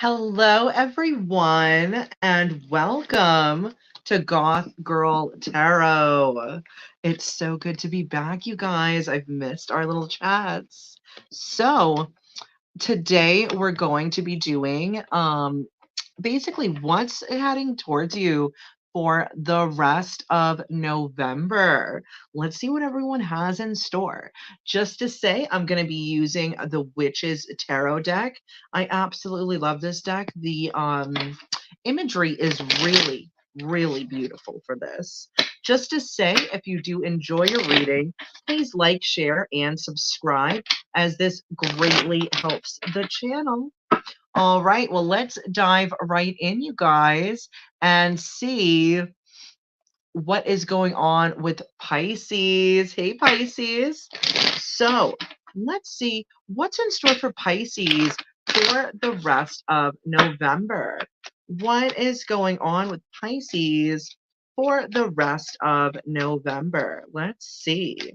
Hello, everyone, and welcome to Goth Girl Tarot. It's so good to be back, you guys. I've missed our little chats. So, today we're going to be doing basically what's heading towards you for the rest of November. Let's see what everyone has in store. Just to say, I'm going to be using the Witches Tarot deck. I absolutely love this deck. The imagery is really beautiful for this. Just to say, if you do enjoy your reading, please like, share, and subscribe, as this greatly helps the channel. All right, well, let's dive right in, you guys, and see what is going on with Pisces. Hey, Pisces. So let's see what's in store for Pisces for the rest of November. What is going on with Pisces for the rest of November? Let's see.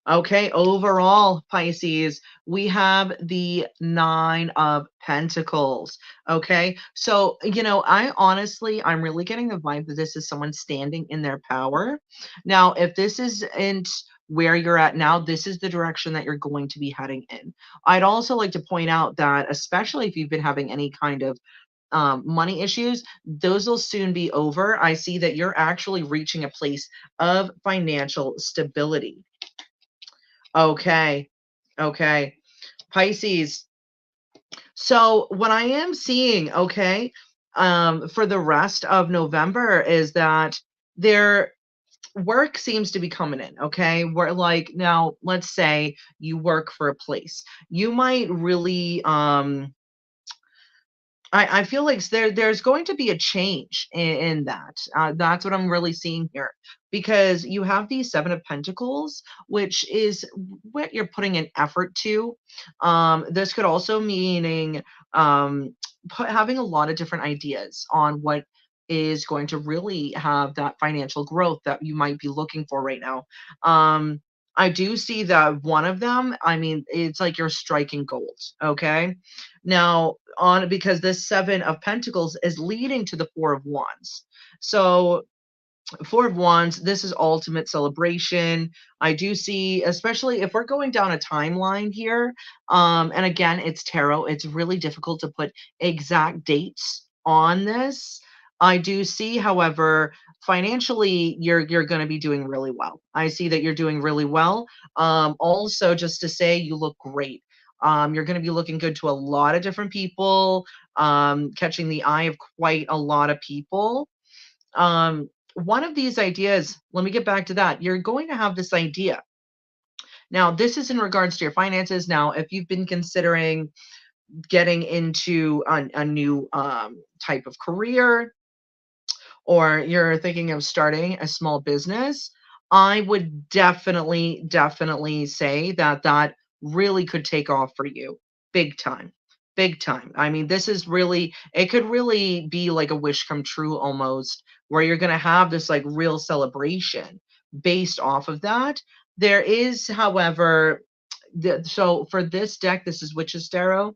Okay, overall, Pisces, we have the Nine of Pentacles. Okay, so, I'm really getting the vibe that this is someone standing in their power. Now, if this isn't where you're at now, this is the direction that you're going to be heading in. I'd also like to point out that, especially if you've been having any kind of money issues, those will soon be over. I see that you're actually reaching a place of financial stability. Okay. Okay. Pisces. So what I am seeing, okay, for the rest of November is that their work seems to be coming in, okay? Where like now, let's say you work for a place. You might really I feel like there's going to be a change in that. That's what I'm really seeing here, because you have these Seven of Pentacles, which is what you're putting an effort to. This could also meaning having a lot of different ideas on what is going to really have that financial growth that you might be looking for right now. I do see that one of them, I mean, it's like you're striking gold, okay? Now, on because this Seven of Pentacles is leading to the Four of Wands. So, Four of Wands, this is ultimate celebration. I do see, especially if we're going down a timeline here, and again, it's tarot, it's really difficult to put exact dates on this. I do see, however, financially, you're going to be doing really well. I see that you're doing really well. Also, just to say, you look great. You're going to be looking good to a lot of different people, catching the eye of quite a lot of people. One of these ideas, let me get back to that. You're going to have this idea. Now, this is in regards to your finances. Now, if you've been considering getting into a new type of career, or you're thinking of starting a small business, I would definitely say that that really could take off for you big time. Big time. I mean, this is really, it could really be like a wish come true almost, where you're going to have this like real celebration based off of that. There is, however, so for this deck, this is Witch's Tarot,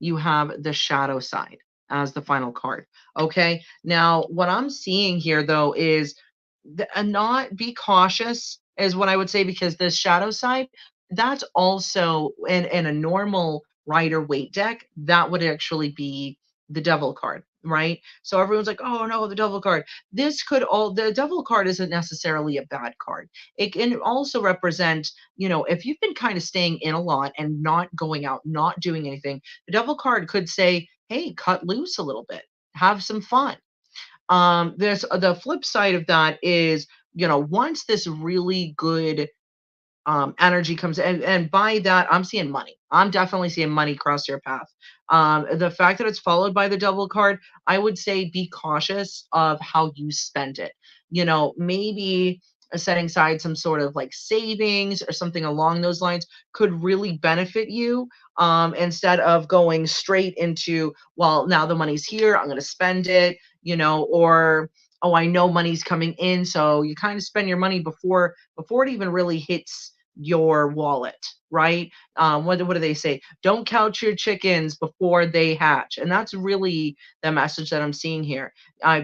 you have the shadow side as the final card. Okay. Now, what I'm seeing here, though, is not be cautious, is what I would say, because the shadow side, that's also in a normal Rider Waite deck, that would actually be the devil card. Right. So everyone's like, oh no, the devil card. This could all, the devil card isn't necessarily a bad card. It can also represent, if you've been kind of staying in a lot and not going out, not doing anything, the devil card could say, hey, cut loose a little bit, have some fun. There's the flip side of that is, once this really good energy comes in, and by that, I'm seeing money. I'm definitely seeing money cross your path. The fact that it's followed by the devil card, I would say be cautious of how you spend it. Maybe setting aside some sort of like savings or something along those lines could really benefit you, instead of going straight into, well, now the money's here, I'm going to spend it, or, oh, I know money's coming in, so you kind of spend your money before it even really hits your wallet, right? What do they say? Don't count your chickens before they hatch. And that's really the message that I'm seeing here,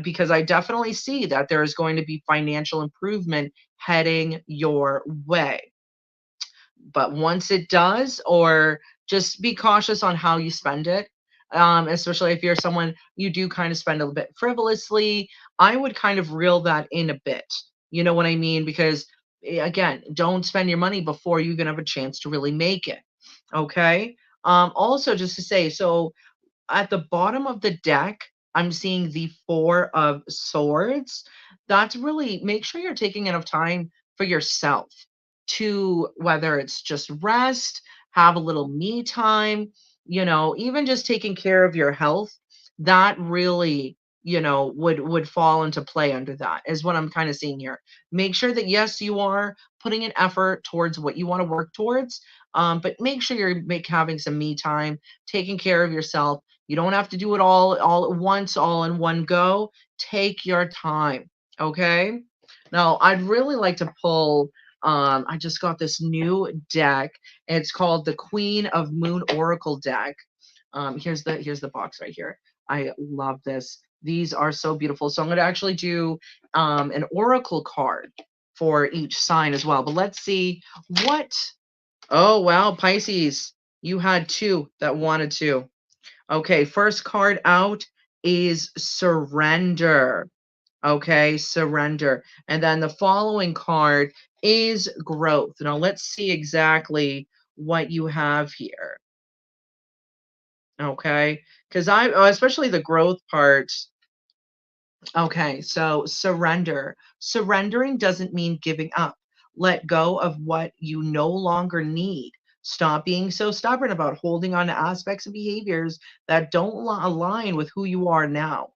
because I definitely see that there is going to be financial improvement heading your way. But once it does, or just be cautious on how you spend it. Especially if you're someone you do kind of spend a bit frivolously, I would kind of reel that in a bit. You know what I mean? Because again, don't spend your money before you're gonna have a chance to really make it. Okay. Also, just to say, so at the bottom of the deck, I'm seeing the Four of Swords. That's really, make sure you're taking enough time for yourself, to whether it's just rest, have a little me time, even just taking care of your health. That really, would fall into play under that, is what I'm kind of seeing here. Make sure that yes, you are putting an effort towards what you want to work towards, but make sure you're having some me time, taking care of yourself. You don't have to do it all at once, all in one go. Take your time, okay? Now, I'd really like to pull, I just got this new deck. It's called the Queen of Moon Oracle deck. Here's the box right here. I love this. These are so beautiful. So I'm going to actually do an oracle card for each sign as well. But let's see what. Oh, wow, Pisces, you had two that wanted to. Okay, first card out is surrender. Okay, surrender. And then the following card is growth. Now let's see exactly what you have here. Okay, because especially the growth part. Okay, so surrender. Surrendering doesn't mean giving up. Let go of what you no longer need. Stop being so stubborn about holding on to aspects and behaviors that don't align with who you are now.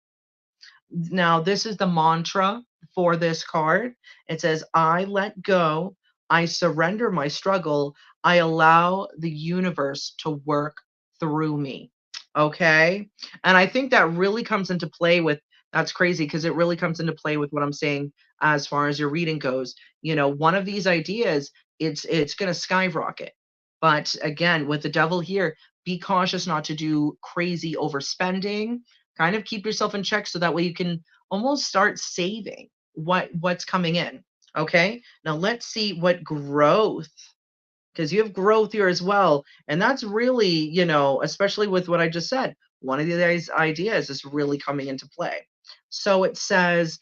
Now, this is the mantra for this card. It says, I let go. I surrender my struggle. I allow the universe to work through me. Okay. And I think that really comes into play with, that's crazy because it really comes into play with what I'm saying as far as your reading goes. One of these ideas, it's going to skyrocket. But again, with the devil here, be cautious not to do crazy overspending. Kind of keep yourself in check so that way you can almost start saving what's coming in. Okay. Now let's see what growth, because you have growth here as well. And that's really, especially with what I just said, one of these ideas is really coming into play. So it says,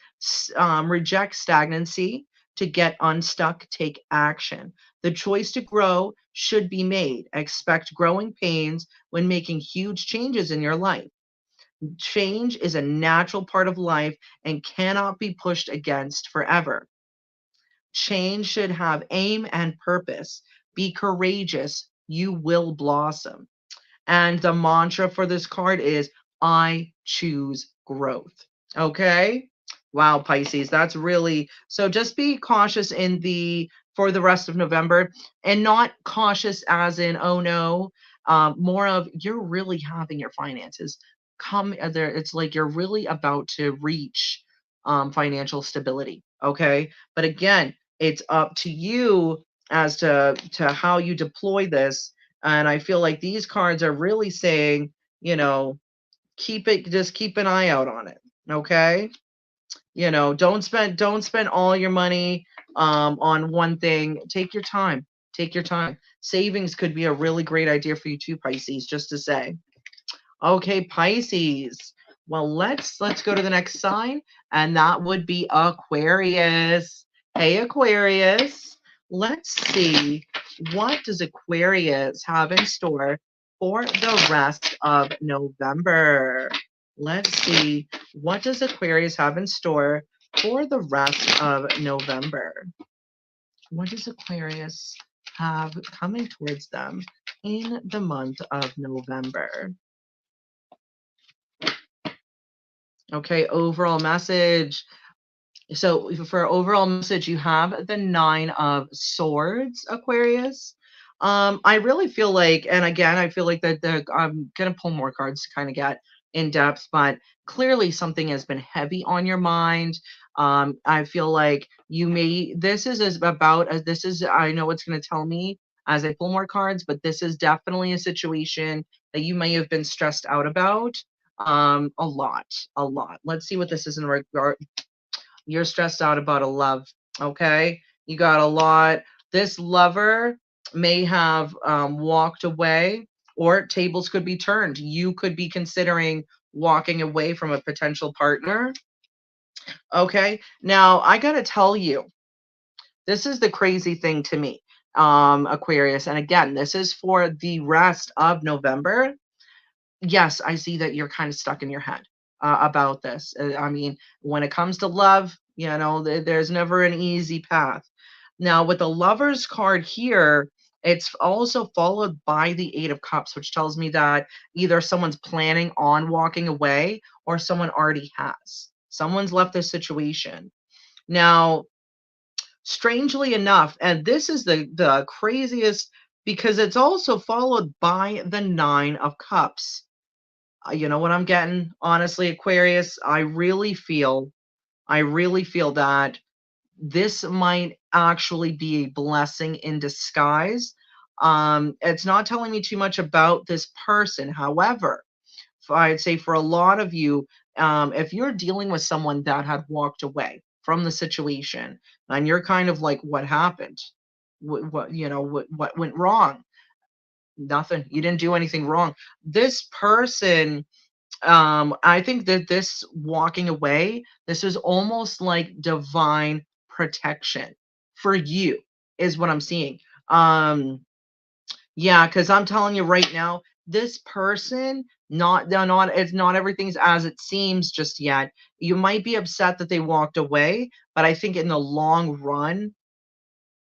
reject stagnancy. To get unstuck, take action. The choice to grow should be made. Expect growing pains when making huge changes in your life. Change is a natural part of life and cannot be pushed against forever. Change should have aim and purpose. Be courageous. You will blossom. And the mantra for this card is, I choose growth. Okay. Wow, Pisces, that's really, so just be cautious for the rest of November, and not cautious as in, oh no, more of you're really having your finances come there. It's like you're really about to reach financial stability. Okay. But again, it's up to you as to how you deploy this. And I feel like these cards are really saying, just keep an eye out on it. Okay. Don't spend all your money on one thing. Take your time. Take your time. Savings could be a really great idea for you too, Pisces, just to say. Okay, Pisces. Well, let's go to the next sign, and that would be Aquarius. Hey, Aquarius. Let's see, what does Aquarius have in store for the rest of November? Let's see, what does Aquarius have in store for the rest of November? What does Aquarius have coming towards them in the month of November? Okay, overall message. So for overall message, you have the Nine of Swords, Aquarius. I really feel like, and again, I feel like that I'm gonna pull more cards to kind of get in depth, but clearly something has been heavy on your mind. I feel like you may, this is as about as this is, I know it's going to tell me as I pull more cards, but this is definitely a situation that you may have been stressed out about. A lot, a lot. Let's see what this is in regard. You're stressed out about a love. Okay. You got a lot. This lover may have walked away, or tables could be turned. You could be considering walking away from a potential partner. Okay. Now, I got to tell you, this is the crazy thing to me, Aquarius. And again, this is for the rest of November. Yes, I see that you're kind of stuck in your head about this. I mean, when it comes to love, there's never an easy path. Now, with the Lovers card here, it's also followed by the Eight of Cups, which tells me that either someone's planning on walking away or someone already has. Someone's left this situation. Now, strangely enough, and this is the craziest, because it's also followed by the Nine of Cups. You know what I'm getting? Honestly, Aquarius, I really feel that this might actually be a blessing in disguise. It's not telling me too much about this person. However, I'd say for a lot of you, if you're dealing with someone that had walked away from the situation, and you're kind of like, what happened? What went wrong? Nothing. You didn't do anything wrong. This person, I think that this walking away, this is almost like divine protection for you, is what I'm seeing. Yeah, because I'm telling you right now, this person, it's not everything's as it seems just yet. You might be upset that they walked away, but I think in the long run,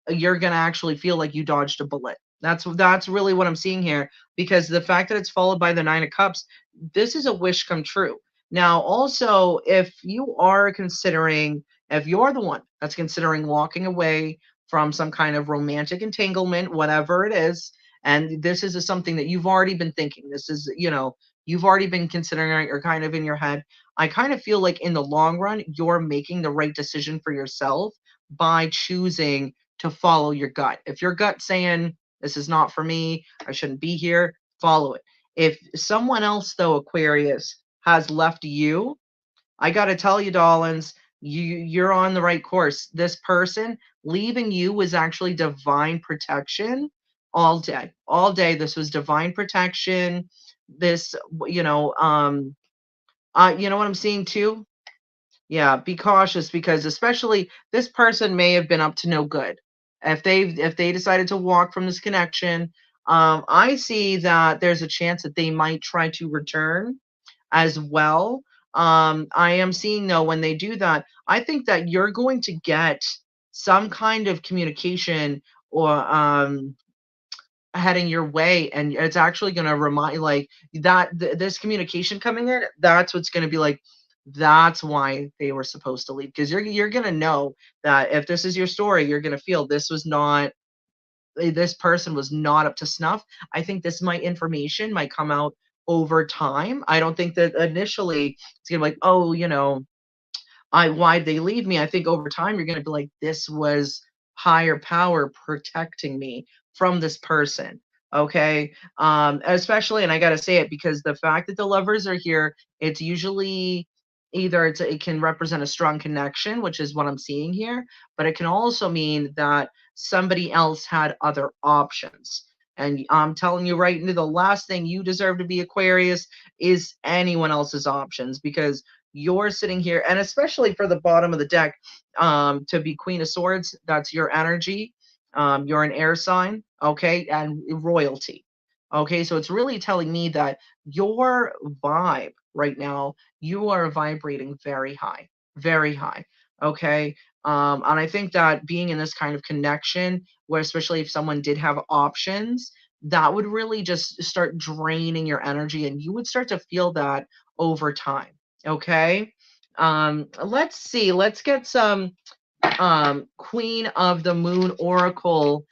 you're gonna actually feel like you dodged a bullet. That's really what I'm seeing here, because the fact that it's followed by the Nine of Cups, this is a wish come true. Now, also, if you're the one that's considering walking away from some kind of romantic entanglement, whatever it is, and this is something that you've already been thinking, you've already been considering it, you're kind of in your head. I kind of feel like in the long run, you're making the right decision for yourself by choosing to follow your gut. If your gut's saying this is not for me, I shouldn't be here, follow it. If someone else, though, Aquarius, has left you, I got to tell you, darlings, you're on the right course. This person leaving you was actually divine protection all day. All day, this was divine protection. This, you know what I'm seeing too? Yeah, be cautious, because especially this person may have been up to no good. If they decided to walk from this connection, I see that there's a chance that they might try to return as well. I am seeing, though, when they do that, I think that you're going to get some kind of communication, or heading your way, and it's actually going to remind, like, that this communication coming in, that's what's going to be like, that's why they were supposed to leave, because you're going to know that if this is your story, you're going to feel this person was not up to snuff. I think this information might come out over time. I don't think that initially it's going to be like, oh, why'd they leave me? I think over time you're going to be like, this was higher power protecting me from this person. Okay. Especially, and I got to say it, because the fact that the Lovers are here, it's usually either it can represent a strong connection, which is what I'm seeing here, but it can also mean that somebody else had other options. And I'm telling you right now, the last thing you deserve to be, Aquarius, is anyone else's options, because you're sitting here, and especially for the bottom of the deck, to be Queen of Swords, that's your energy. You're an air sign, okay, and royalty. Okay, so it's really telling me that your vibe right now, you are vibrating very high, very high. Okay. And I think that being in this kind of connection, where especially if someone did have options, that would really just start draining your energy, and you would start to feel that over time. Okay. Let's see. Let's get some Queen of the Moon Oracle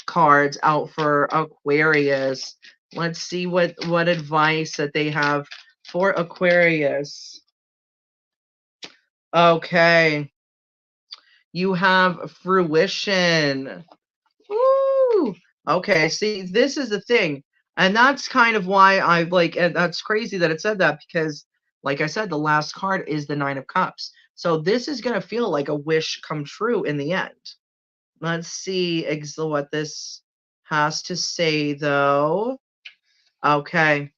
cards out for Aquarius. Let's see what advice that they have for Aquarius. Okay. You have fruition. Woo! Okay, see, this is the thing. And that's kind of why I like, and that's crazy that it said that because, like I said, the last card is the Nine of Cups. So this is going to feel like a wish come true in the end. Let's see what this has to say, though. Okay.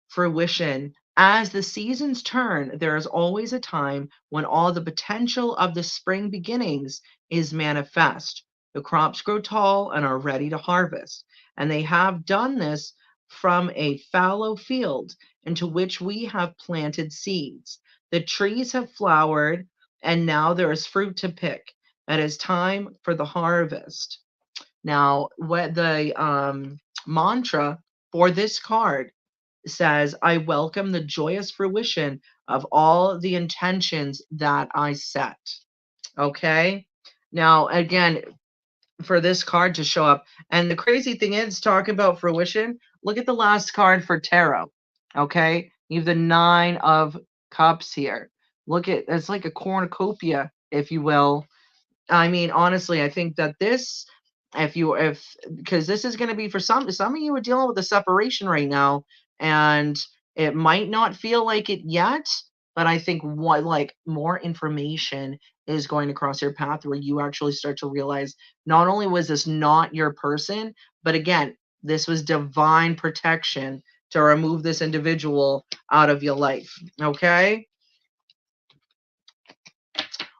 Fruition. As the seasons turn, there is always a time when all the potential of the spring beginnings is manifest. The crops grow tall and are ready to harvest, and they have done this from a fallow field into which we have planted seeds. The trees have flowered, and now there is fruit to pick. It is time for the harvest. Now, what the mantra for this card says, I welcome the joyous fruition of all the intentions that I set. Okay. Now, again, for this card to show up, and the crazy thing is, talking about fruition, look at the last card for tarot. Okay. You have the Nine of Cups here. Look at it's like a cornucopia, if you will. I mean, honestly, I think that this, if because this is going to be for some of you are dealing with a separation right now, and it might not feel like it yet, but I think what like more information is going to cross your path where you actually start to realize not only was this not your person, but again, this was divine protection to remove this individual out of your life. Okay.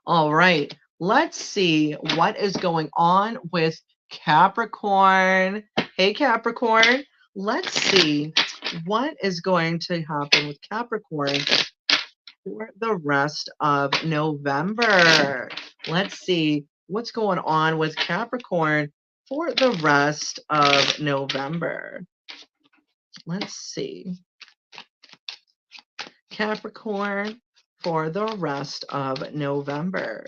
All right, let's see what is going on with Capricorn. Hey, Capricorn. Let's see what is going to happen with Capricorn for the rest of November. Let's see what's going on with Capricorn for the rest of November. Let's see. Capricorn for the rest of November.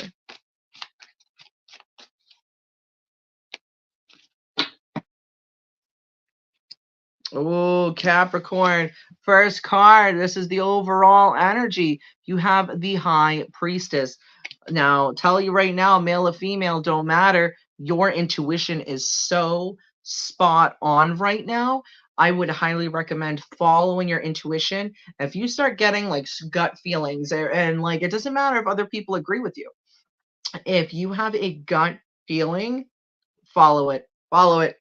Oh, Capricorn, first card. This is the overall energy. You have the High Priestess. Now, tell you right now, male or female, don't matter. Your intuition is so spot on right now. I would highly recommend following your intuition. If you start getting like gut feelings, and like it doesn't matter if other people agree with you. If you have a gut feeling, follow it. Follow it.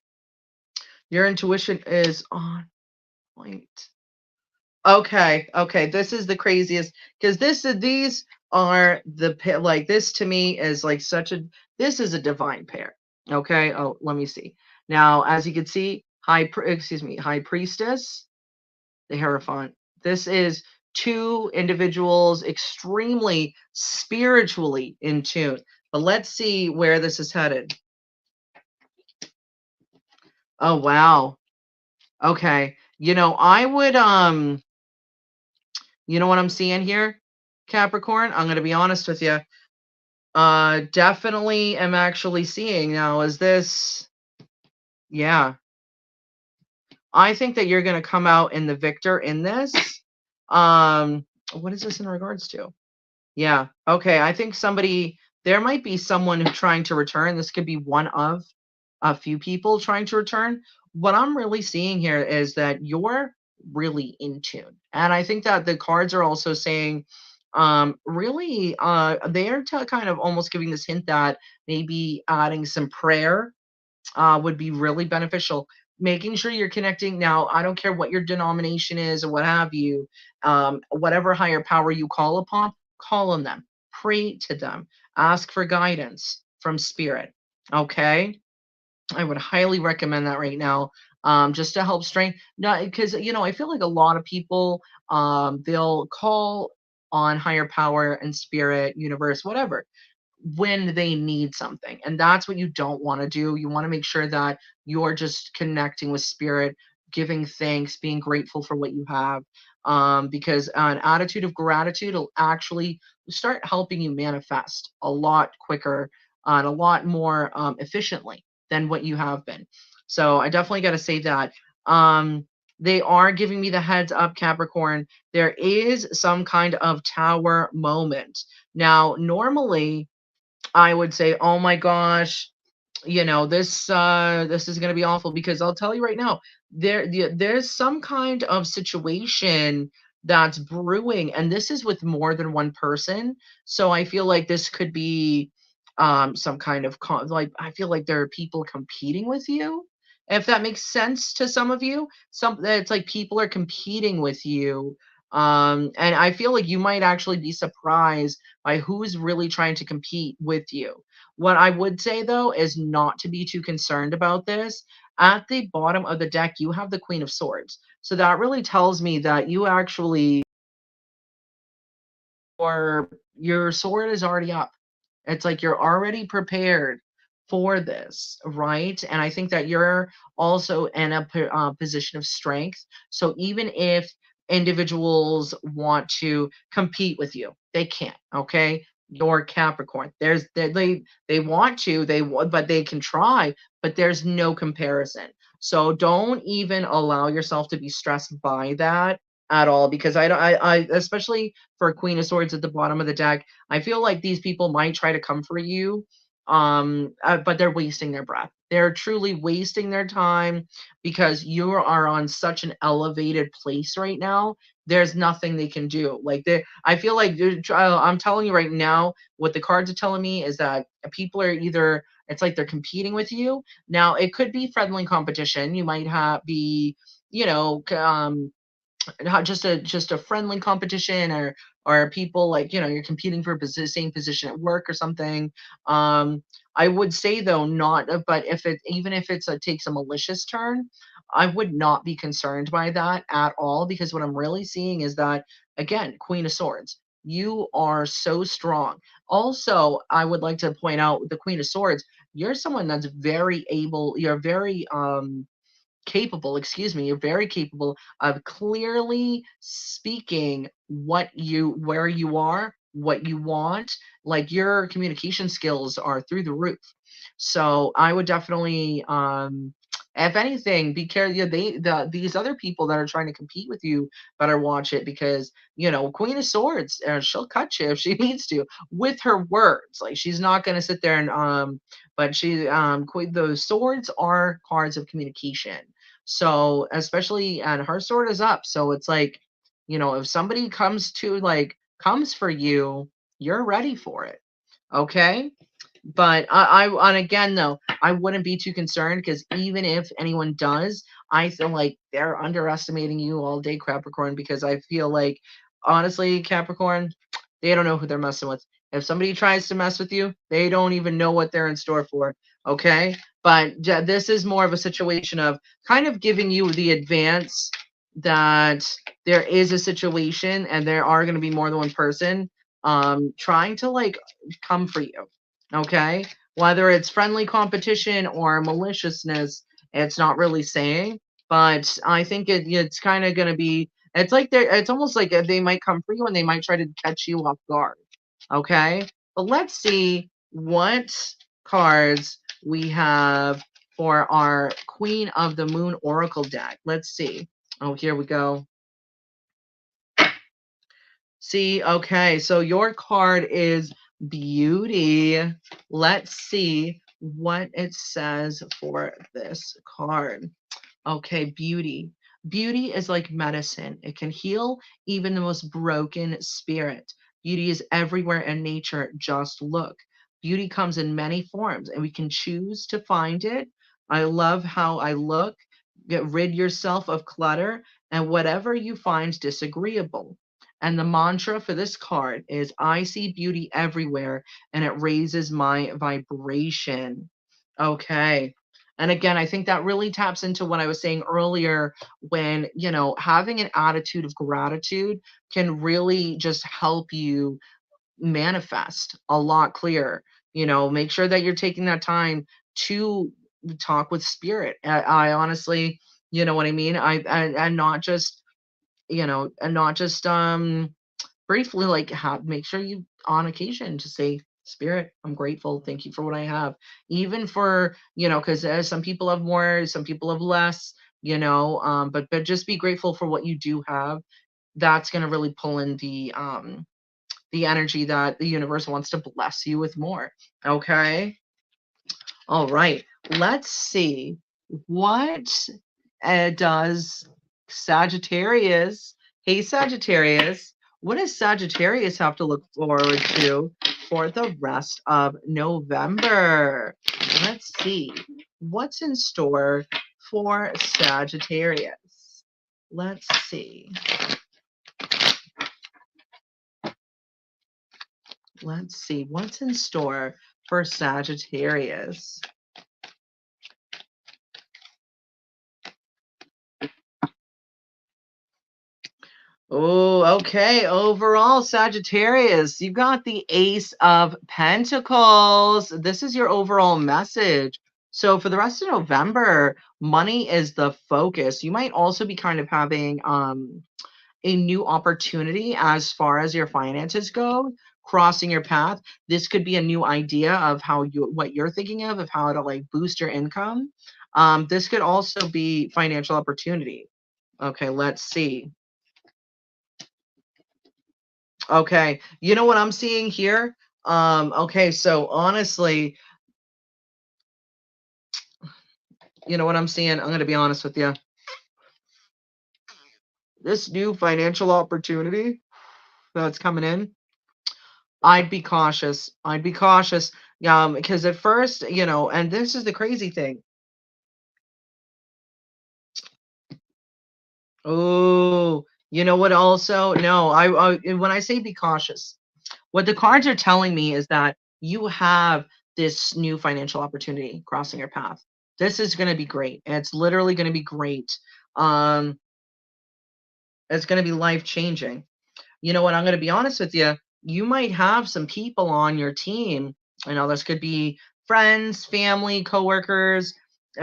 Your intuition is on point. Okay, okay. This is the craziest because these are like this to me is like such a this is a divine pair. Okay. Oh, let me see. Now, as you can see, High Priestess, the Hierophant. This is two individuals extremely spiritually in tune. But let's see where this is headed. Oh, wow. Okay. I would you know what I'm seeing here, Capricorn? I'm going to be honest with you. Definitely am actually seeing now. Is this, yeah. I think that you're going to come out in the victor in this. What is this in regards to? Yeah. Okay. I think there might be someone who's trying to return. This could be one of a few people trying to return. What I'm really seeing here is that you're really in tune. And I think that the cards are also saying, really, they're kind of almost giving this hint that maybe adding some prayer would be really beneficial. Making sure you're connecting. Now, I don't care what your denomination is or what have you, whatever higher power you call upon, call on them, pray to them, ask for guidance from spirit. Okay. I would highly recommend that right now, just to help strengthen. Not because I feel like a lot of people, they'll call on higher power and spirit, universe, whatever, when they need something, and that's what you don't want to do. You want to make sure that you're just connecting with spirit, giving thanks, being grateful for what you have, because an attitude of gratitude will actually start helping you manifest a lot quicker and a lot more efficiently than what you have been. So I definitely got to say that. They are giving me the heads up, Capricorn. There is some kind of tower moment. Now, normally I would say, oh my gosh, this is going to be awful, because I'll tell you right now, there's some kind of situation that's brewing, and this is with more than one person. So I feel like this could be some kind of like, I feel like there are people competing with you, if that makes sense to some of you. Some It's like people are competing with you, and I feel like you might actually be surprised by who's really trying to compete with you. What I would say, though, is not to be too concerned about this. At the bottom of the deck, you have the Queen of Swords. So that really tells me that you actually, or your sword is already up. It's like you're already prepared for this, right? And I think that you're also in a position of strength. So even if individuals want to compete with you, they can't. Okay, you're Capricorn. They want to, but they can try, but there's no comparison. So don't even allow yourself to be stressed by that at all, because I especially for Queen of Swords at the bottom of the deck, I feel like these people might try to comfort you, but they're wasting their breath. They're truly wasting their time, because you are on such an elevated place right now. There's nothing they can do. Like, I feel like I'm telling you right now, what the cards are telling me is that people are either, it's like they're competing with you. Now, it could be friendly competition. You might have be, you know, not just a friendly competition, or people, like, you're competing for same position at work or something. I would say, though, not, but if it even if it's a takes a malicious turn, I would not be concerned by that at all, because what I'm really seeing is that, again, Queen of Swords, you are so strong. Also, I would like to point out, the Queen of Swords, you're someone that's very able, you're very capable, excuse me, you're very capable of clearly speaking where you are, what you want. Like, your communication skills are through the roof. So I would definitely, if anything, be careful. Yeah, these other people that are trying to compete with you better watch it, because Queen of Swords, she'll cut you if she needs to with her words. Like, she's not going to sit there and but Queen, those swords are cards of communication. So, especially, and her sword is up. So it's like, if somebody comes for you, you're ready for it. Okay. But and again, though, I wouldn't be too concerned, because even if anyone does, I feel like they're underestimating you all day, Capricorn, because I feel like, honestly, Capricorn, they don't know who they're messing with. If somebody tries to mess with you, they don't even know what they're in store for. Okay. But this is more of a situation of kind of giving you the advance that there is a situation, and there are going to be more than one person trying to, like, come for you. Okay. Whether it's friendly competition or maliciousness, it's not really saying, but I think it's kind of going to be, it's like it's almost like they might come for you, and they might try to catch you off guard. Okay. But let's see what cards we have for our Queen of the Moon Oracle deck. Let's see. Oh, here we go. See, okay, so your card is Beauty. Let's see what it says for this card. Okay, Beauty. Beauty is like medicine. It can heal even the most broken spirit. Beauty is everywhere in nature. Just look. Beauty comes in many forms, and we can choose to find it. I love how I look. Get rid yourself of clutter and whatever you find disagreeable. And the mantra for this card is, I see beauty everywhere, and it raises my vibration. Okay. And again, I think that really taps into what I was saying earlier, when, having an attitude of gratitude can really just help you manifest a lot clearer. Make sure that you're taking that time to talk with spirit. I honestly, you know what I mean? And not just, briefly, like, make sure you on occasion to say, spirit, I'm grateful, thank you for what I have, even for, because some people have more, some people have less. you know, but just be grateful for what you do have. That's going to really pull in the energy that the universe wants to bless you with more. Okay. All right. Let's see what does Sagittarius. Hey, Sagittarius. What does Sagittarius have to look forward to for the rest of November? Let's see what's in store for Sagittarius. Let's see. Let's see what's in store for Sagittarius. Oh, okay. Overall, Sagittarius, you got the Ace of Pentacles. This is your overall message. So for the rest of November, money is the focus. You might also be kind of having a new opportunity as far as your finances go, crossing your path. This could be a new idea of what you're thinking of how to like boost your income. This could also be financial opportunity. Okay, let's see. Okay, you know what I'm seeing here? Okay, so honestly, you know what I'm seeing? I'm gonna be honest with you. This new financial opportunity that's coming in, I'd be cautious. I'd be cautious. Because at first, you know, and this is the crazy thing. Oh, you know what? Also, no, when I say be cautious, what the cards are telling me is that you have this new financial opportunity crossing your path. This is going to be great. It's literally going to be great. Um, it's going to be life changing. You know what? I'm going to be honest with you. You might have some people on your team. I know this could be friends, family, coworkers,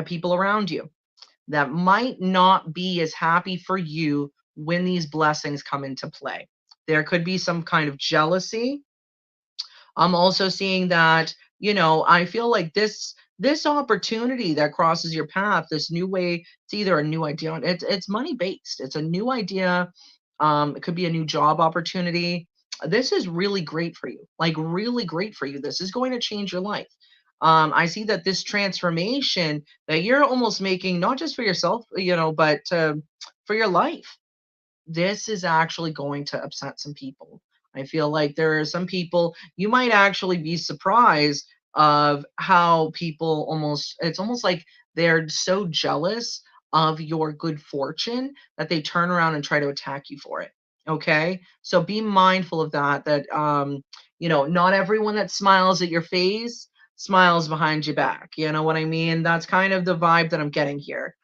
people around you that might not be as happy for you when these blessings come into play. There could be some kind of jealousy. I'm also seeing that, you know, I feel like this opportunity that crosses your path, this new way, it's either a new idea, it's money based. It's a new idea. It could be a new job opportunity. This is really great for you. Like really great for you. This is going to change your life. I see that this transformation that you're almost making, not just for yourself, you know, but for your life, this is actually going to upset some people. I feel like there are some people you might actually be surprised of how people it's almost like they're so jealous of your good fortune that they turn around and try to attack you for it. Okay? So be mindful of that you know, not everyone that smiles at your face smiles behind your back. You know what I mean? That's kind of the vibe that I'm getting here.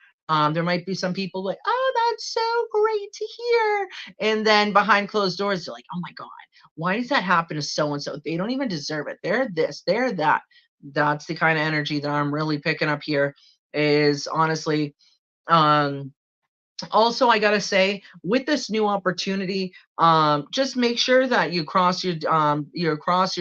There might be some people like, oh, that's so great to hear. And then behind closed doors, they're like, oh my God, why does that happen to so and so? They don't even deserve it. They're this, they're that. That's the kind of energy that I'm really picking up here. Is honestly, um, also I gotta say, with this new opportunity, just make sure that you cross your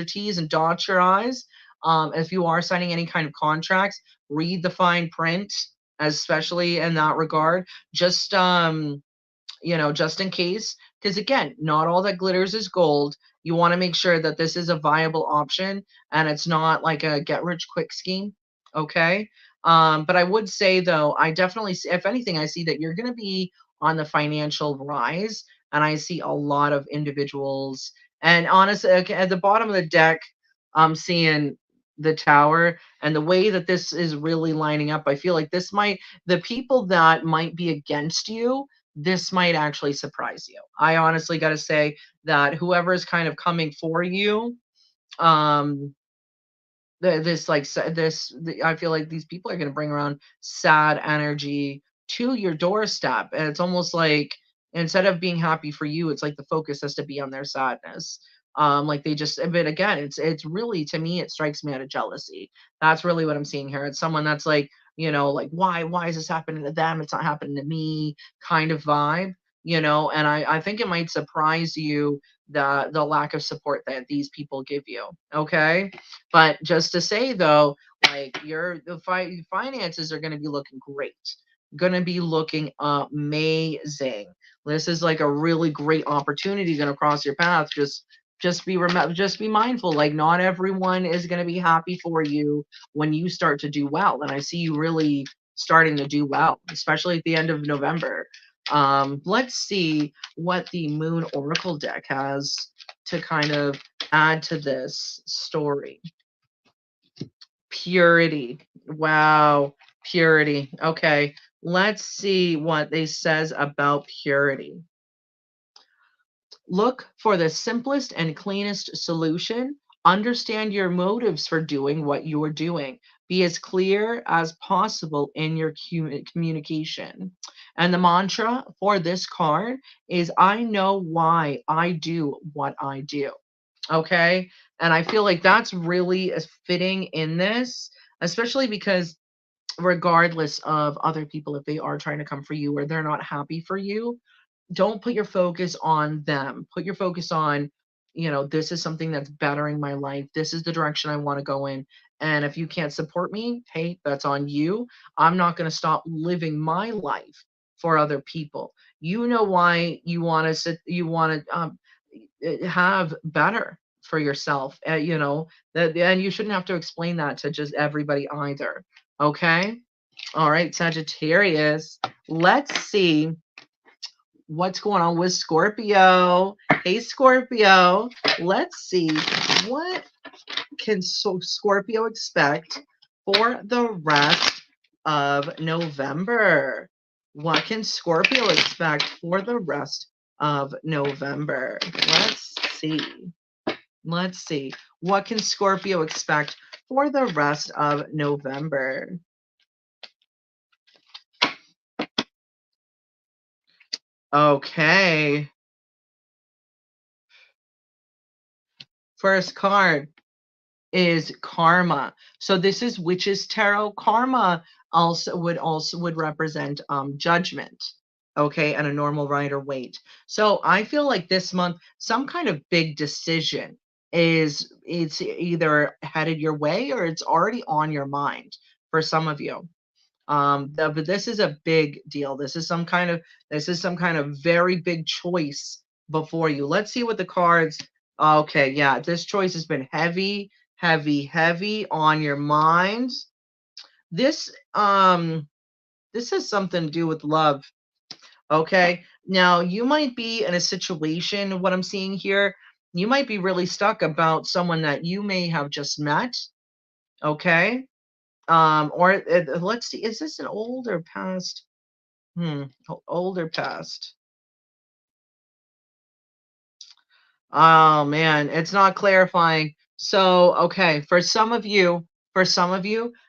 T's and dot your I's. If you are signing any kind of contracts, read the fine print, especially in that regard. Just you know, just in case, because again, not all that glitters is gold. You want to make sure that this is a viable option and it's not like a get rich quick scheme. Okay. But I would say though, I definitely see, if anything, I see that you're going to be on the financial rise, and I see a lot of individuals. And honestly, okay, at the bottom of the deck, I'm seeing the tower, and the way that this is really lining up, I feel like the people that might be against you, this might actually surprise you. I honestly got to say that whoever is kind of coming for you, um, this like I feel like these people are going to bring around sad energy to your doorstep, and it's almost like instead of being happy for you, it's like the focus has to be on their sadness. Like they just, but again, it's really, to me, it strikes me out of jealousy. That's really what I'm seeing here. It's someone that's like, you know, like why is this happening to them? It's not happening to me, kind of vibe, you know. And I think it might surprise you the lack of support that these people give you. Okay. But just to say though, like finances are going to be looking great. gonna be looking amazing. This is like a really great opportunity gonna cross your path. Just be mindful. Like, not everyone is gonna be happy for you when you start to do well. And I see you really starting to do well, especially at the end of November. Let's see what the Moon Oracle deck has to kind of add to this story. Purity. Wow. Purity. Okay. Let's see what they says about purity. Look for the simplest and cleanest solution. Understand your motives for doing what you are doing. Be as clear as possible in your communication. And the mantra for this card is I know why I do what I do. Okay. And I feel like that's really fitting in this, especially because regardless of other people, if they are trying to come for you or they're not happy for you, don't put your focus on them. Put your focus on, this is something that's bettering my life. This is the direction I want to go in. And if you can't support me, hey, that's on you. I'm not going to stop living my life for other people. You know why you want to have better for yourself. And you shouldn't have to explain that to just everybody either. Okay. All right, Sagittarius. Let's see what's going on with Scorpio. Hey, Scorpio. Let's see what can Scorpio expect for the rest of November. What can Scorpio expect for the rest of November? Let's see. Let's see. What can Scorpio expect for the rest of November? Okay. First card is karma. So this is Witch's Tarot. Karma also would represent judgment. Okay, and a normal rider weight. So I feel like this month some kind of big decision it's either headed your way or it's already on your mind for some of you. But this is a big deal. This is some kind of very big choice before you. Let's see what the cards. Okay, yeah, this choice has been heavy, heavy, heavy on your mind. This this has something to do with love. Okay, now you might be in a situation. What I'm seeing here, you might be really stuck about someone that you may have just met. Okay, or let's see, is this an old or past? Old or past? Oh man, it's not clarifying. So, okay, for some of you,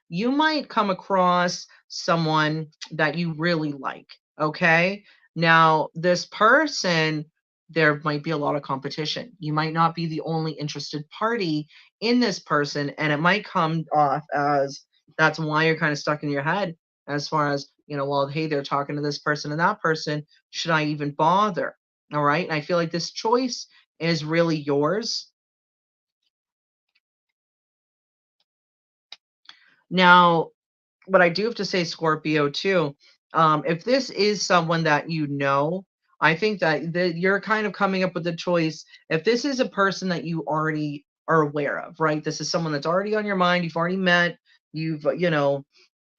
you might come across someone that you really like. Okay. Now, this person, there might be a lot of competition. You might not be the only interested party in this person, and it might come off as that's why you're kind of stuck in your head as far as, well, hey, they're talking to this person and that person. Should I even bother? All right. And I feel like this choice is really yours. Now, what I do have to say, Scorpio, too, if this is someone that you know, I think that you're kind of coming up with a choice. If this is a person that you already are aware of, right? This is someone that's already on your mind. You've already met. You've,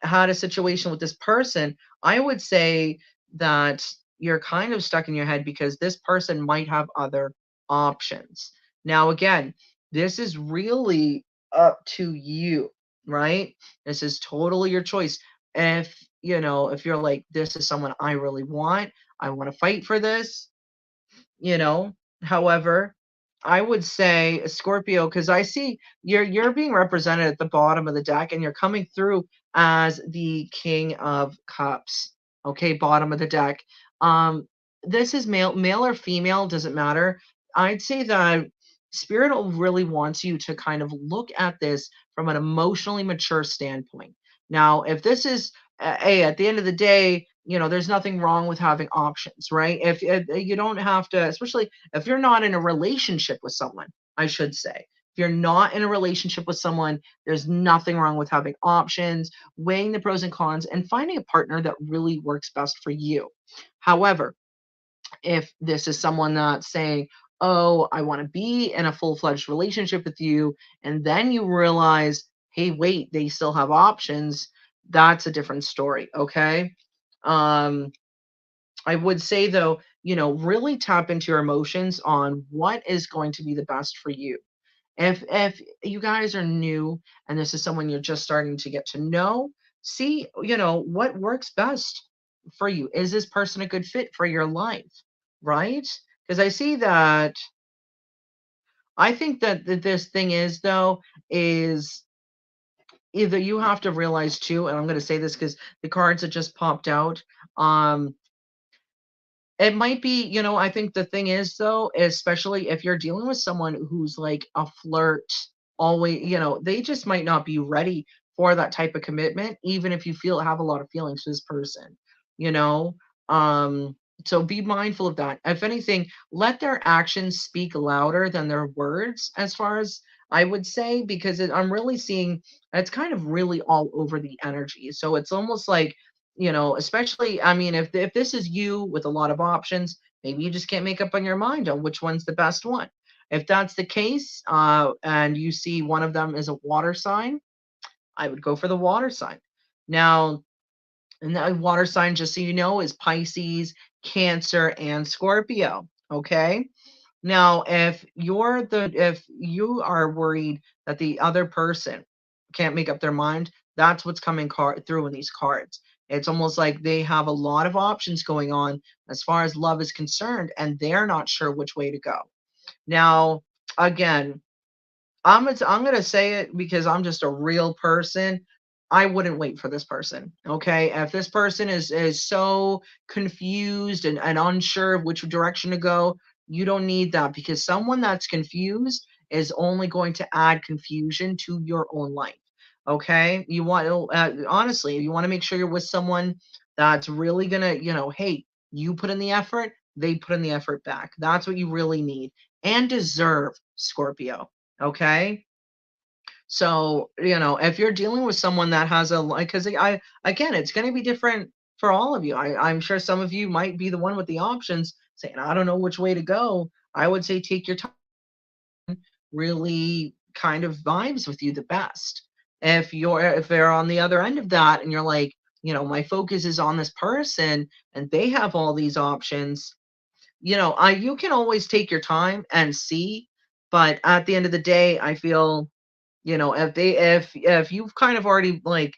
had a situation with this person. I would say that you're kind of stuck in your head because this person might have other options. Now, again, this is really up to you, right? This is totally your choice. If you're like, this is someone I really want, I want to fight for this, you know. However, I would say Scorpio, because I see you're being represented at the bottom of the deck and you're coming through as the King of Cups. Okay, bottom of the deck. This is male or female, doesn't matter. I'd say that Spirit really wants you to kind of look at this from an emotionally mature standpoint. Now, if this is hey, at the end of the day, there's nothing wrong with having options, right? If you don't have to, especially if you're not in a relationship with someone, I should say. If you're not in a relationship with someone, there's nothing wrong with having options, weighing the pros and cons, and finding a partner that really works best for you. However, if this is someone that's saying, "Oh, I want to be in a full-fledged relationship with you," and then you realize, "Hey, wait, they still have options," that's a different story, okay? Um, I would say though, really tap into your emotions on what is going to be the best for you. If you guys are new and this is someone you're just starting to get to know, see, what works best for you. Is this person a good fit for your life? Right? Because I think that this thing is though, is either you have to realize too, and I'm going to say this because the cards that just popped out, um, it might be, I think the thing is though, especially if you're dealing with someone who's like a flirt, always, they just might not be ready for that type of commitment, even if you have a lot of feelings for this person, you know? Um, so be mindful of that. If anything, let their actions speak louder than their words, as far as I would say, because I'm really seeing it's kind of really all over the energy. So it's almost like, especially, I mean, if this is you with a lot of options, maybe you just can't make up on your mind on which one's the best one. If that's the case, and you see one of them is a water sign, I would go for the water sign. Now, and the water sign, just so you know, is Pisces, Cancer, and Scorpio. Okay. Now, if you are worried that the other person can't make up their mind, that's what's coming through in these cards. It's almost like they have a lot of options going on as far as love is concerned, and they're not sure which way to go. Now, again, I'm gonna say it because I'm just a real person. I wouldn't wait for this person. Okay. If this person is so confused and unsure of which direction to go, you don't need that, because someone that's confused is only going to add confusion to your own life. Okay. You want honestly, you want to make sure you're with someone that's really gonna, hey, you put in the effort, they put in the effort back. That's what you really need and deserve, Scorpio. Okay. So, if you're dealing with someone that has because again, it's going to be different for all of you. I'm sure some of you might be the one with the options saying, I don't know which way to go. I would say take your time, really kind of vibes with you the best. If they're on the other end of that and you're like, my focus is on this person and they have all these options, you can always take your time and see, but at the end of the day, I feel, if you've kind of already like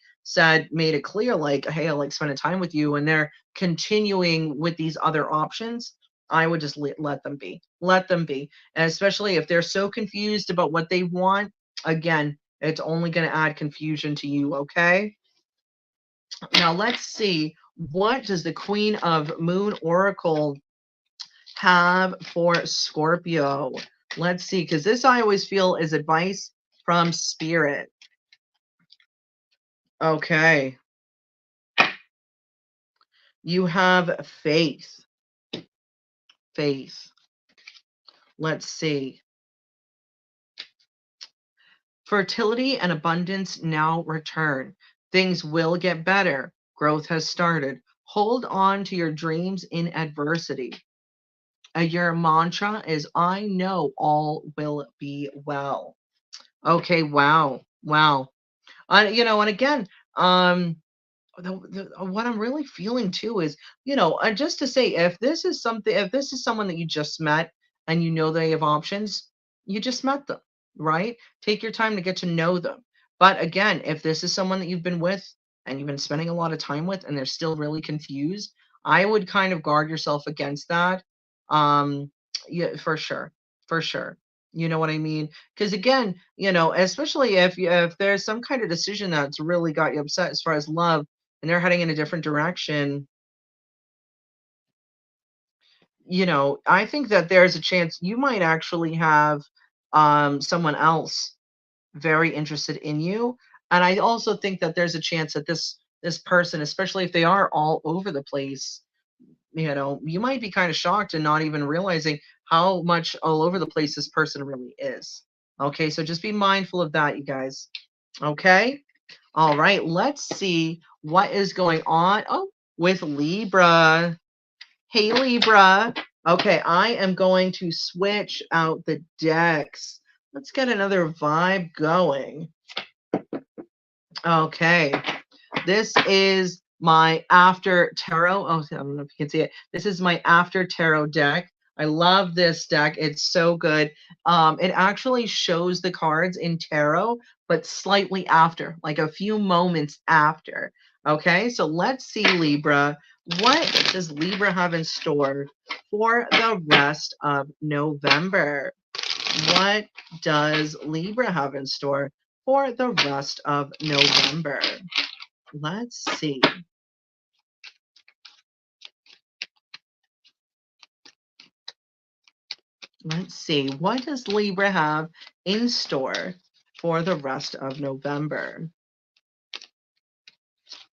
made it clear, like, hey, I like spending time with you, and they're continuing with these other options, I would just let them be. Let them be. And especially if they're so confused about what they want, again, it's only going to add confusion to you, okay? Now let's see, what does the Queen of Moon Oracle have for Scorpio? Let's see, because this I always feel is advice from spirit. Okay. You have faith. Faith. Let's see. Fertility and abundance now return. Things will get better. Growth has started. Hold on to your dreams in adversity. Your mantra is, I know all will be well. Okay, wow. Wow. And again, um, what I'm really feeling too is, just to say, if this is someone that you just met and they have options, you just met them, right? Take your time to get to know them. But again, if this is someone that you've been with and you've been spending a lot of time with and they're still really confused, I would kind of guard yourself against that. Um, yeah, for sure. For sure. You know what I mean? Because again, especially if there's some kind of decision that's really got you upset as far as love, and they're heading in a different direction, I think that there's a chance you might actually have someone else very interested in you. And I also think that there's a chance that this person, especially if they are all over the place, you might be kind of shocked and not even realizing how much all over the place this person really is. Okay, so just be mindful of that, you guys. Okay. All right, let's see what is going on. Oh, with Libra. Hey, Libra. Okay, I am going to switch out the decks. Let's get another vibe going. Okay, this is my after tarot. Oh, I don't know if you can see it. This is my after tarot deck. I love this deck. It's so good. It actually shows the cards in tarot, but slightly after, like a few moments after. Okay, so let's see, Libra. What does Libra have in store for the rest of November? What does Libra have in store for the rest of November? Let's see. Let's see. What does Libra have in store for the rest of November?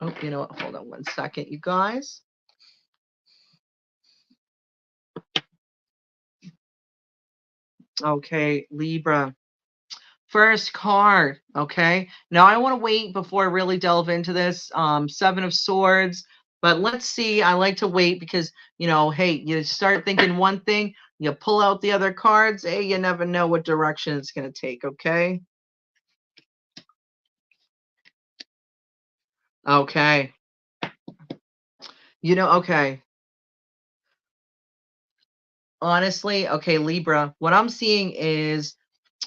Oh, you know what? Hold on one second, you guys. Okay, Libra. First card, okay? Now I want to wait before I really delve into this. Seven of Swords, but let's see. I like to wait because, hey, you start thinking one thing, you pull out the other cards, hey, you never know what direction it's going to take, okay? Okay. Okay. Honestly, okay, Libra, what I'm seeing is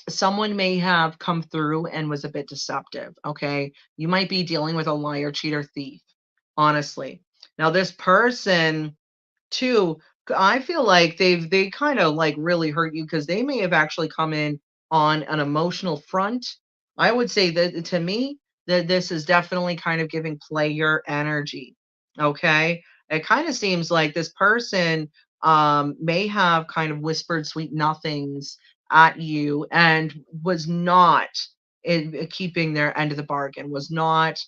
someone may have come through and was a bit deceptive, okay? You might be dealing with a liar, cheater, thief, honestly. Now, this person, too, I feel like they kind of like really hurt you because they may have actually come in on an emotional front. I would say that to me, that this is definitely kind of giving player energy. Okay. It kind of seems like this person may have kind of whispered sweet nothings at you and was not keeping their end of the bargain, was not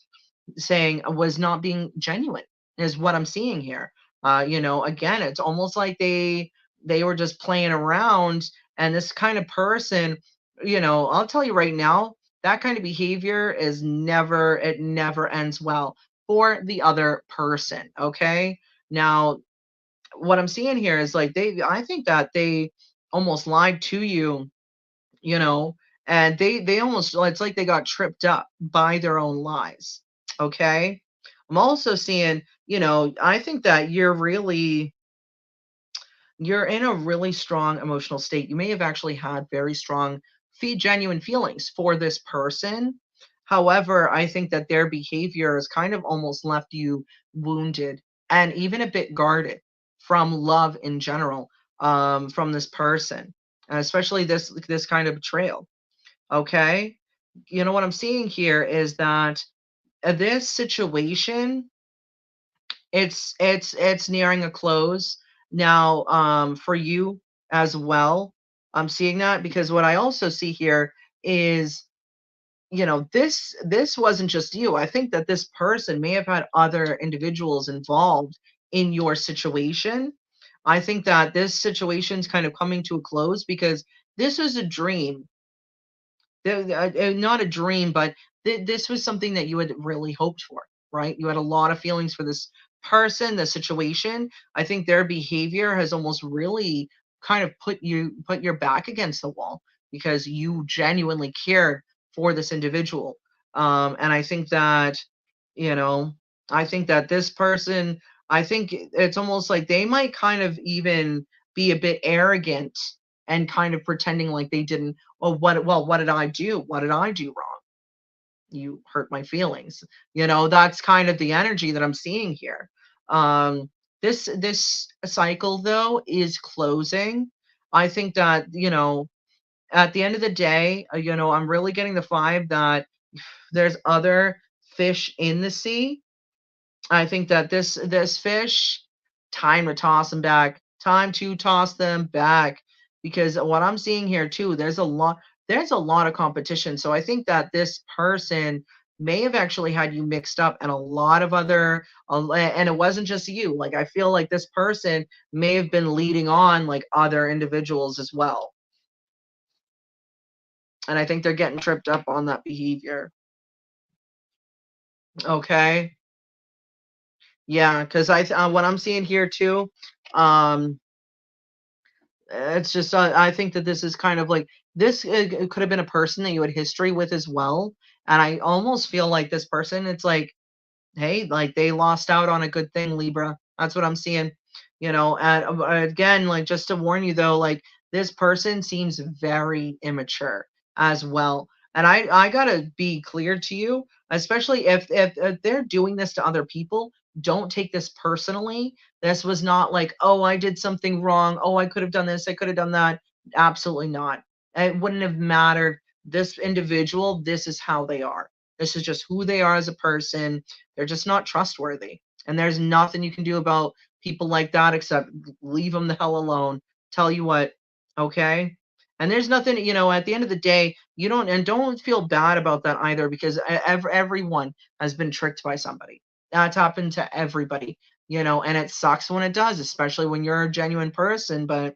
being genuine is what I'm seeing here. Again, it's almost like they were just playing around, and this kind of person, I'll tell you right now, that kind of behavior it never ends well for the other person. Okay. Now, what I'm seeing here is like I think that they almost lied to you, you know, and they almost, it's like they got tripped up by their own lies. Okay. I'm also seeing, I think that you're in a really strong emotional state. You may have actually had very strong genuine feelings for this person. However, I think that their behavior has kind of almost left you wounded and even a bit guarded from love in general, from this person, and especially this kind of betrayal. Okay. What I'm seeing here is that this situation, it's nearing a close now, for you as well. I'm seeing that because what I also see here is, this wasn't just you. I think that this person may have had other individuals involved in your situation. I think that this situation's kind of coming to a close because this was a dream. Not a dream, but this was something that you had really hoped for, right? You had a lot of feelings for this person, the situation. I think their behavior has almost really kind of put your back against the wall because you genuinely cared for this individual. And I think that, you know, I think that this person, I think it's almost like they might kind of even be a bit arrogant and kind of pretending like they didn't. What did I do? What did I do wrong? You hurt my feelings. That's kind of the energy that I'm seeing here. Um, this cycle though is closing. I think that, at the end of the day, I'm really getting the vibe that there's other fish in the sea. I think that this fish, time to toss them back. Time to toss them back. Because what I'm seeing here too, there's a lot of competition. So I think that this person may have actually had you mixed up and a lot of other, and it wasn't just you. Like I feel like this person may have been leading on like other individuals as well. And I think they're getting tripped up on that behavior. Okay. Yeah, because what I'm seeing here too, um, it's just I think that this is kind of like this it could have been a person that you had history with as well, and I almost feel like this person, it's like, hey, like they lost out on a good thing, Libra. That's what I'm seeing. And again, like just to warn you though, like this person seems very immature as well. And I gotta be clear to you, especially if they're doing this to other people, don't take this personally. This was not like, oh, I did something wrong. Oh, I could have done this. I could have done that. Absolutely not. It wouldn't have mattered. This individual, this is how they are. This is just who they are as a person. They're just not trustworthy. And there's nothing you can do about people like that except leave them the hell alone. Tell you what, okay? And there's nothing, at the end of the day, don't feel bad about that either, because everyone has been tricked by somebody. That's happened to everybody, and it sucks when it does, especially when you're a genuine person, but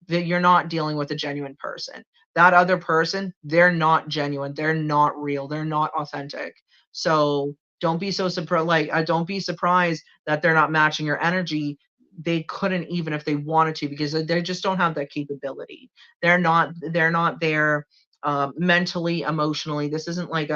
that you're not dealing with a genuine person. That other person, they're not genuine. They're not real. They're not authentic. So don't be so surprised. Like, don't be surprised that they're not matching your energy. They couldn't even if they wanted to, because they just don't have that capability. They're not. They're not there mentally, emotionally. This isn't like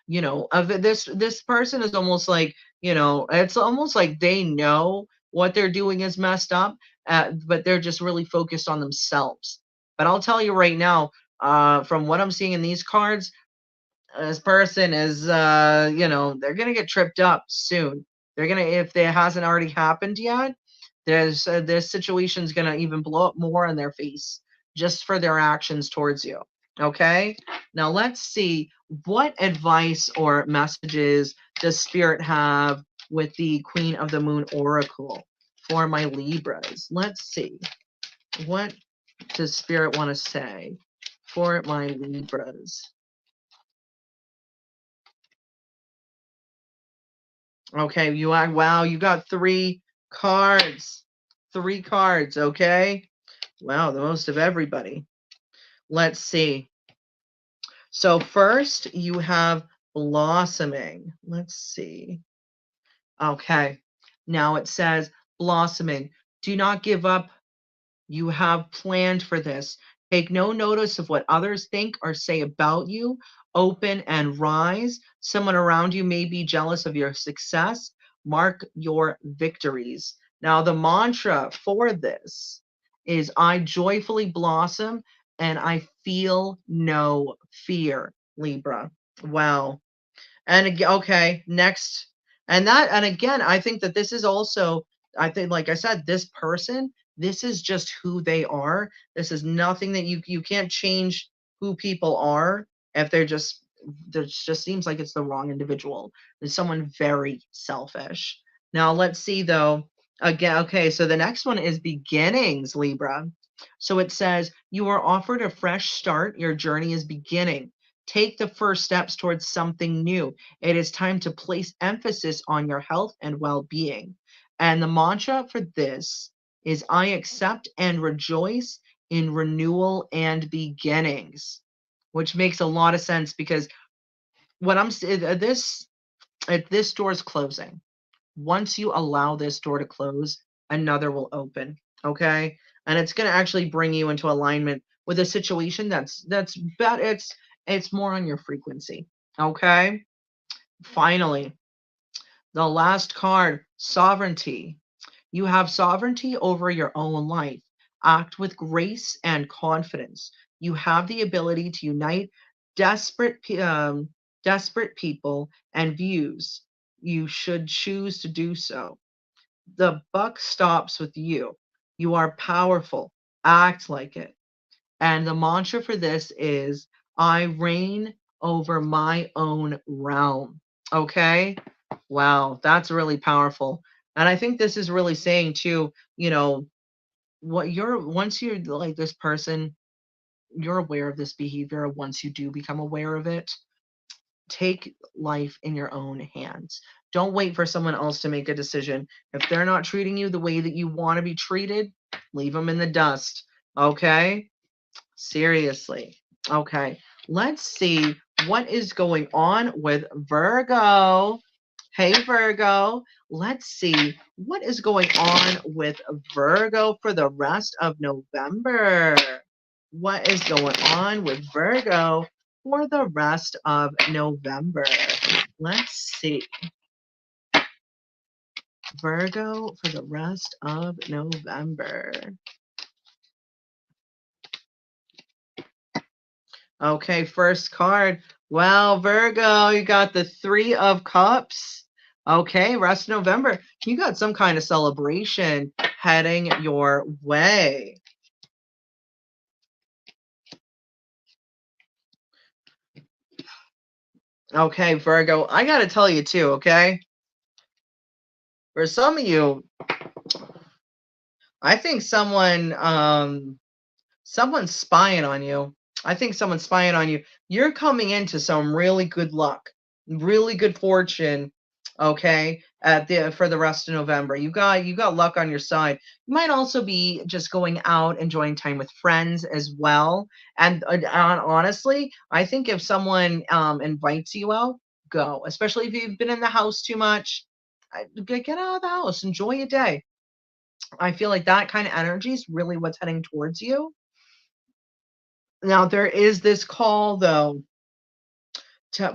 this person is almost like, it's almost like they know what they're doing is messed up, but they're just really focused on themselves. But I'll tell you right now, from what I'm seeing in these cards, this person is, they're gonna get tripped up soon. They're gonna, if it hasn't already happened yet, this situation's gonna even blow up more in their face just for their actions towards you. Okay, now let's see, what advice or messages does Spirit have with the Queen of the Moon Oracle for my Libras? Let's see, what does Spirit want to say for my Libras? Okay, wow, you got three cards. Three cards, okay? Wow, the most of everybody. Let's see. So first you have blossoming. Let's see. Okay. Now it says blossoming. Do not give up. You have planned for this. Take no notice of what others think or say about you. Open and rise. Someone around you may be jealous of your success. Mark your victories. Now, the mantra for this is I joyfully blossom and I feel no fear, Libra. Wow. And okay, next. And again, I think that this is also, I think, like I said, this person, this is just who they are. This is nothing that you can't change who people are if there just seems like it's the wrong individual. There's someone very selfish. Now let's see though. Again, okay, so the next one is beginnings, Libra. So it says you are offered a fresh start. Your journey is beginning. Take the first steps towards something new. It is time to place emphasis on your health and well being. And the mantra for this is I accept and rejoice in renewal and beginnings, which makes a lot of sense because what this door is closing. Once you allow this door to close, another will open. Okay. And it's going to actually bring you into alignment with a situation that's better. It's more on your frequency. Okay. Finally, the last card, sovereignty. You have sovereignty over your own life. Act with grace and confidence. You have the ability to unite desperate, desperate people and views. You should choose to do so. The buck stops with you. You are powerful. Act like it. And the mantra for this is I reign over my own realm. Okay. Wow. That's really powerful. And I think this is really saying too, once you're like this person, you're aware of this behavior. Once you do become aware of it, take life in your own hands. Don't wait for someone else to make a decision. If they're not treating you the way that you want to be treated, leave them in the dust. Okay? Seriously. Okay, let's see what is going on with Virgo. Hey, Virgo. Let's see what is going on with Virgo for the rest of November. What is going on with Virgo for the rest of November? Let's see. Virgo for the rest of November. Okay, first card. Well, Virgo, you got the Three of Cups. Okay, rest of November. You got some kind of celebration heading your way. Okay, Virgo, I got to tell you too, okay? For some of you, I think someone's spying on you. I think someone's spying on you. You're coming into some really good luck, really good fortune, okay, at the for the rest of November. You got luck on your side. You might also be just going out, enjoying time with friends as well. And honestly, I think if someone invites you out, go. Especially if you've been in the house too much. Get out of the house, enjoy your day. I feel like that kind of energy is really what's heading towards you. Now there is this call though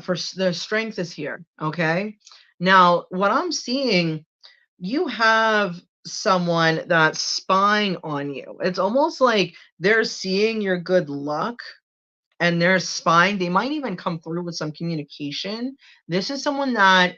for the strength is here. Okay. Now what I'm seeing, you have someone that's spying on you. It's almost like they're seeing your good luck and they're spying. They might even come through with some communication. This is someone that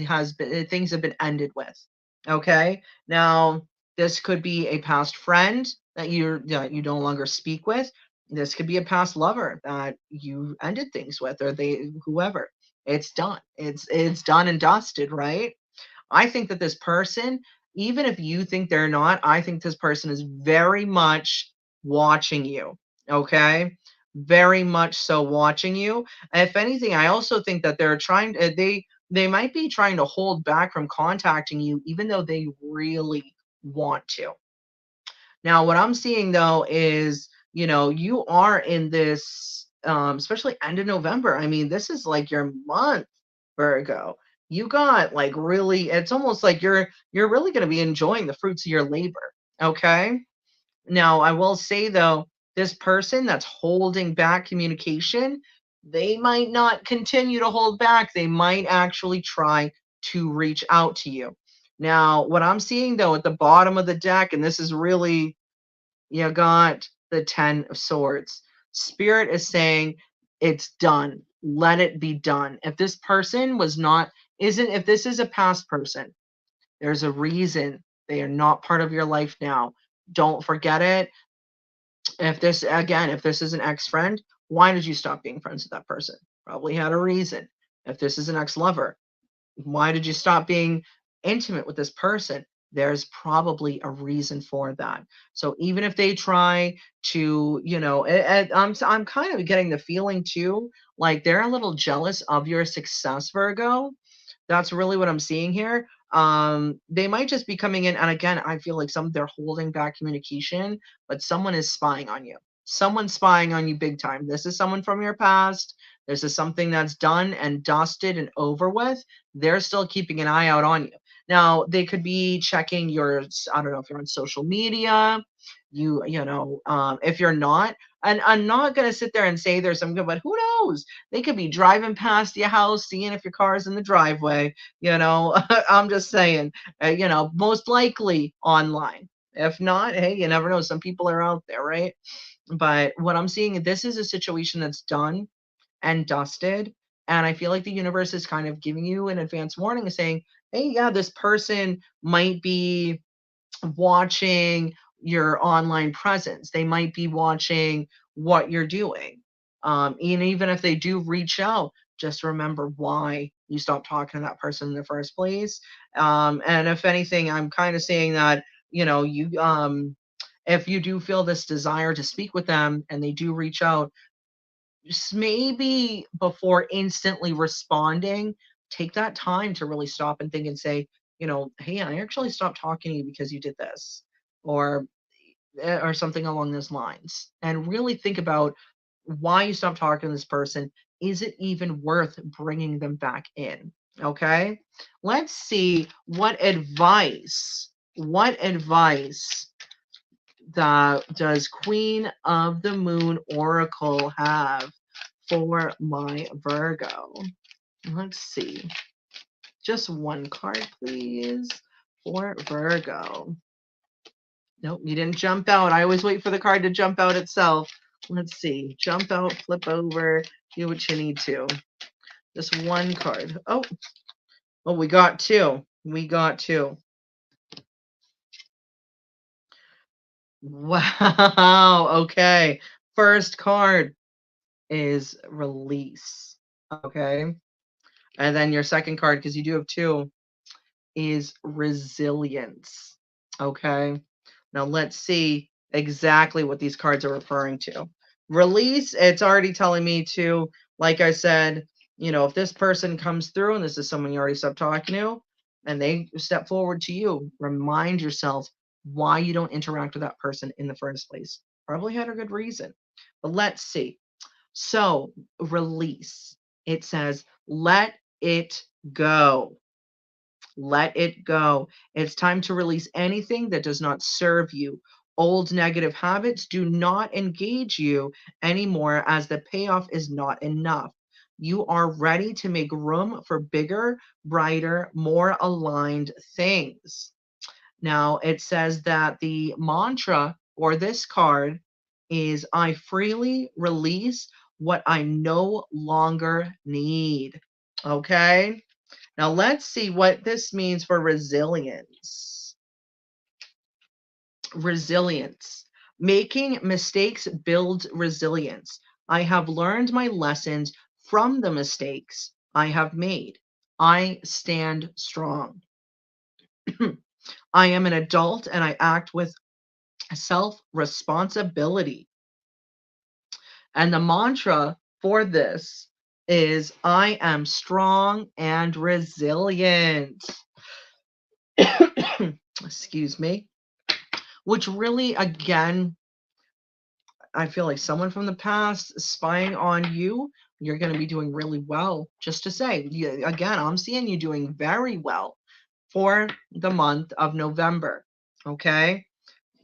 has been things have been ended with. Okay. Now this could be a past friend that you no longer speak with. This could be a past lover that you ended things with, or they whoever. It's done. It's done and dusted, right? I think that this person, even if you think they're not, I think this person is very much watching you. Okay? Very much so watching you. If anything, I also think that they're trying they might be trying to hold back from contacting you even though they really want to. Now, what I'm seeing though is, you are in this, especially end of November. I mean, this is like your month, Virgo. You got like really, it's almost like you're really going to be enjoying the fruits of your labor. Okay. Now, I will say though, this person that's holding back communication, they might not continue to hold back. They might actually try to reach out to you. Now, what I'm seeing though at the bottom of the deck, and this is really, you got the 10 of swords. Spirit is saying it's done. Let it be done. If this person was not, isn't, if this is a past person, there's a reason they are not part of your life now. Don't forget it. If this, again, if this is an ex friend, why did you stop being friends with that person? Probably had a reason. If this is an ex lover, why did you stop being intimate with this person? There's probably a reason for that. So even if they try to, I'm kind of getting the feeling too, like they're a little jealous of your success, Virgo. That's really what I'm seeing here. They might just be coming in, and again, I feel like they're holding back communication, but someone is spying on you. Someone's spying on you big time. This is someone from your past. This is something that's done and dusted and over with. They're still keeping an eye out on you. Now, they could be checking your, I don't know if you're on social media, if you're not, and I'm not going to sit there and say there's some good, but who knows? They could be driving past your house, seeing if your car's in the driveway, I'm just saying, most likely online. If not, hey, you never know. Some people are out there, right? But what I'm seeing, this is a situation that's done and dusted. And I feel like the universe is kind of giving you an advance warning saying, hey, yeah, this person might be watching your online presence. They might be watching what you're doing. And even if they do reach out, just remember why you stopped talking to that person in the first place. And if anything, I'm kind of saying that, if you do feel this desire to speak with them and they do reach out, just maybe before instantly responding, take that time to really stop and think and say, hey, I actually stopped talking to you because you did this, or something along those lines, and really think about why you stopped talking to this person. Is it even worth bringing them back in? Okay. Let's see what advice does Queen of the Moon Oracle have for my Virgo? Let's see. Just one card, please, for Virgo. Nope, you didn't jump out. I always wait for the card to jump out itself. Let's see. Jump out, flip over, do what you need to. Just one card. Oh, we got two. We got two. Wow. Okay. First card is release. Okay. And then your second card, because you do have two, is resilience. Okay. Now let's see exactly what these cards are referring to. Release, it's already telling me to, like I said, if this person comes through and this is someone you already stopped talking to and they step forward to you, remind yourself why you don't interact with that person in the first place. Probably had a good reason. But let's see. So, release. It says, let it go. Let it go. It's time to release anything that does not serve you. Old negative habits do not engage you anymore as the payoff is not enough. You are ready to make room for bigger, brighter, more aligned things. Now, it says that the mantra for this card is I freely release what I no longer need. Okay? Now let's see what this means for resilience. Resilience. Making mistakes builds resilience. I have learned my lessons from the mistakes I have made. I stand strong. I am an adult and I act with self-responsibility. And the mantra for this is I am strong and resilient. Excuse me. Which really, again, I feel like someone from the past spying on you, you're going to be doing really well. Just to say, again, I'm seeing you doing very well for the month of November. Okay.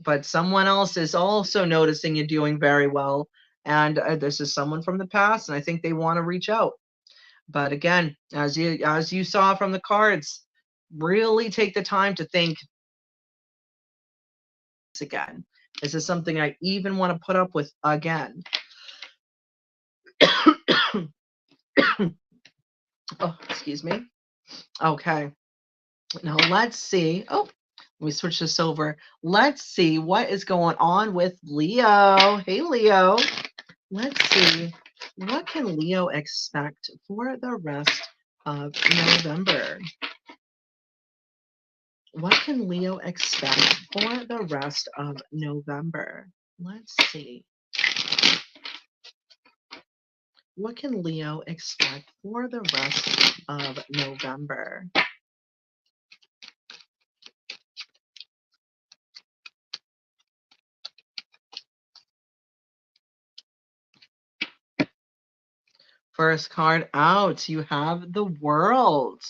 But someone else is also noticing you doing very well. And this is someone from the past, and I think they want to reach out. But again, as you saw from the cards, really take the time to think again. Is this something I even want to put up with again? Oh, excuse me. Okay. Now let's see. Oh, let me switch this over. Let's see what is going on with Leo. Hey, Leo. Let's see. What can Leo expect for the rest of November? What can Leo expect for the rest of November? Let's see. What can Leo expect for the rest of November? First card out, you have the World.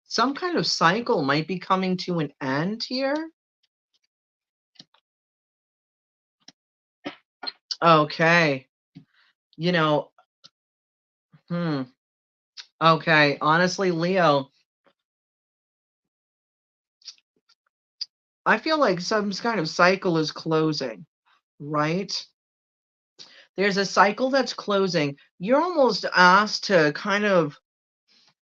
Some kind of cycle might be coming to an end here. Okay. You know, okay. Honestly, Leo, I feel like some kind of cycle is closing, right? There's a cycle that's closing. You're almost asked to kind of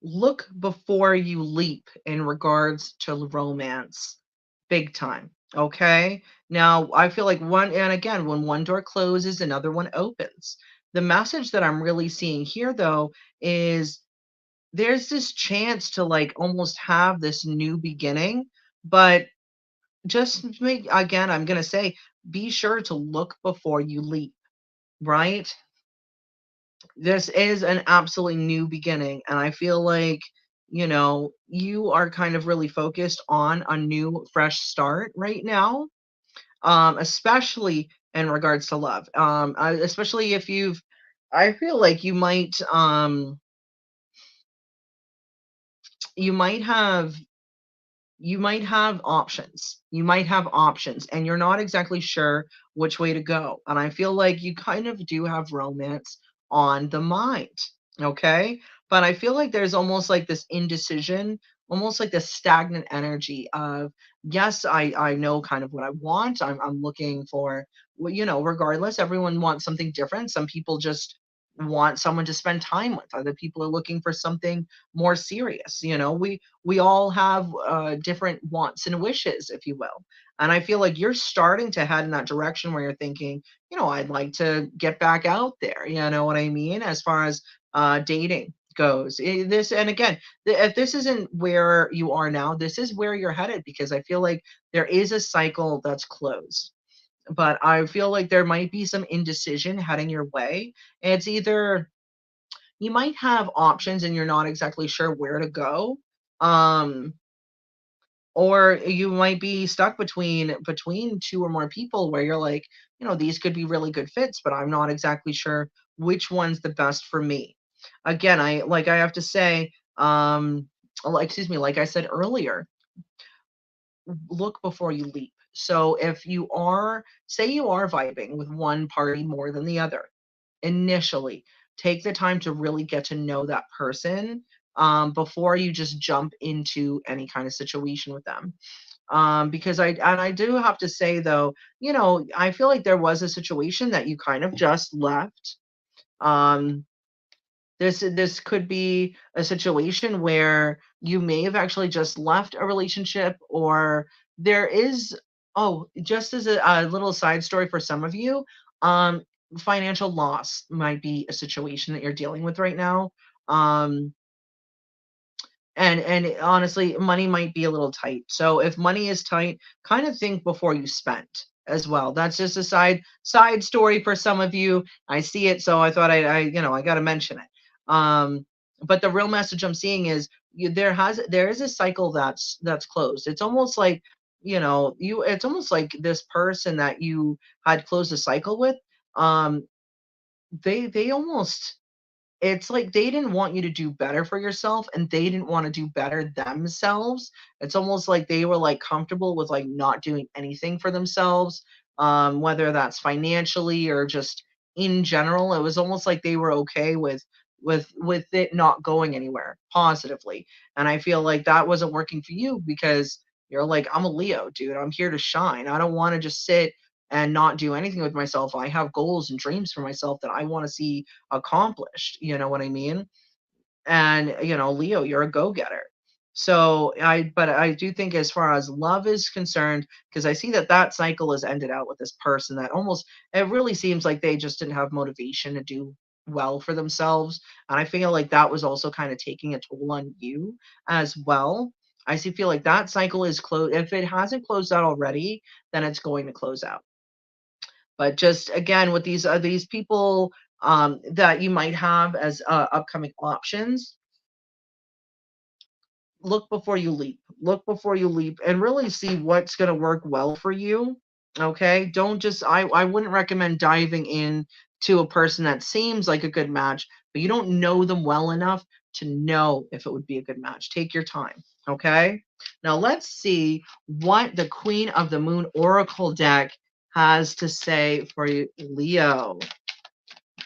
look before you leap in regards to romance, big time. Okay. Now, I feel like and again, when one door closes, another one opens. The message that I'm really seeing here, though, is there's this chance to like almost have this new beginning, but just make, again, I'm going to say, be sure to look before you leap, right? This is an absolutely new beginning, and I feel like you are kind of really focused on a new fresh start right now, especially in regards to love, especially if you've I feel like you might have options. You might have options and you're not exactly sure which way to go. And I feel like you kind of do have romance on the mind. Okay? But I feel like there's almost like this indecision, almost like this stagnant energy of yes, I know kind of what I want. I'm looking for well, regardless, everyone wants something different. Some people just want someone to spend time with. Other people are looking for something more serious. We all have different wants and wishes, if you will. And I feel like you're starting to head in that direction where you're thinking, I'd like to get back out there. You know what I mean? As far as dating goes. This and again, if this isn't where you are now, this is where you're headed because I feel like there is a cycle that's closed. But I feel like there might be some indecision heading your way. It's either you might have options and you're not exactly sure where to go. Um, or you might be stuck between two or more people where you're like, these could be really good fits, but I'm not exactly sure which one's the best for me. Again, I have to say, excuse me, like I said earlier, look before you leap. So if you are, say you are vibing with one party more than the other, initially, take the time to really get to know that person before you just jump into any kind of situation with them. Because I do have to say though, I feel like there was a situation that you kind of just left. Um, this could be a situation where you may have actually just left a relationship, or there is, oh, just as a little side story for some of you, um, financial loss might be a situation that you're dealing with right now. Um, and honestly, money might be a little tight. So if money is tight, kind of think before you spend as well. That's just a side story for some of you. I see it, so I thought I got to mention it. But the real message I'm seeing is there is a cycle that's closed. It's almost like it's almost like this person that you had closed the cycle with. Um, they almost it's like they didn't want you to do better for yourself and they didn't want to do better themselves. It's almost like they were like comfortable with like not doing anything for themselves, whether that's financially or just in general. It was almost like they were okay with it not going anywhere positively. And I feel like that wasn't working for you because you're like, I'm a Leo, dude. I'm here to shine. I don't want to just sit and not do anything with myself. I have goals and dreams for myself that I want to see accomplished. You know what I mean? And Leo, you're a go-getter. But I do think as far as love is concerned, because I see that cycle has ended out with this person that almost it really seems like they just didn't have motivation to do well for themselves. And I feel like that was also kind of taking a toll on you as well. Feel like that cycle is closed. If it hasn't closed out already, then it's going to close out. But just again, with these people that you might have as upcoming options, look before you leap. Look before you leap, and really see what's going to work well for you. Okay, don't just I wouldn't recommend diving in to a person that seems like a good match, but you don't know them well enough to know if it would be a good match. Take your time. Okay. Now let's see what the Queen of the Moon Oracle deck has to say for you, Leo.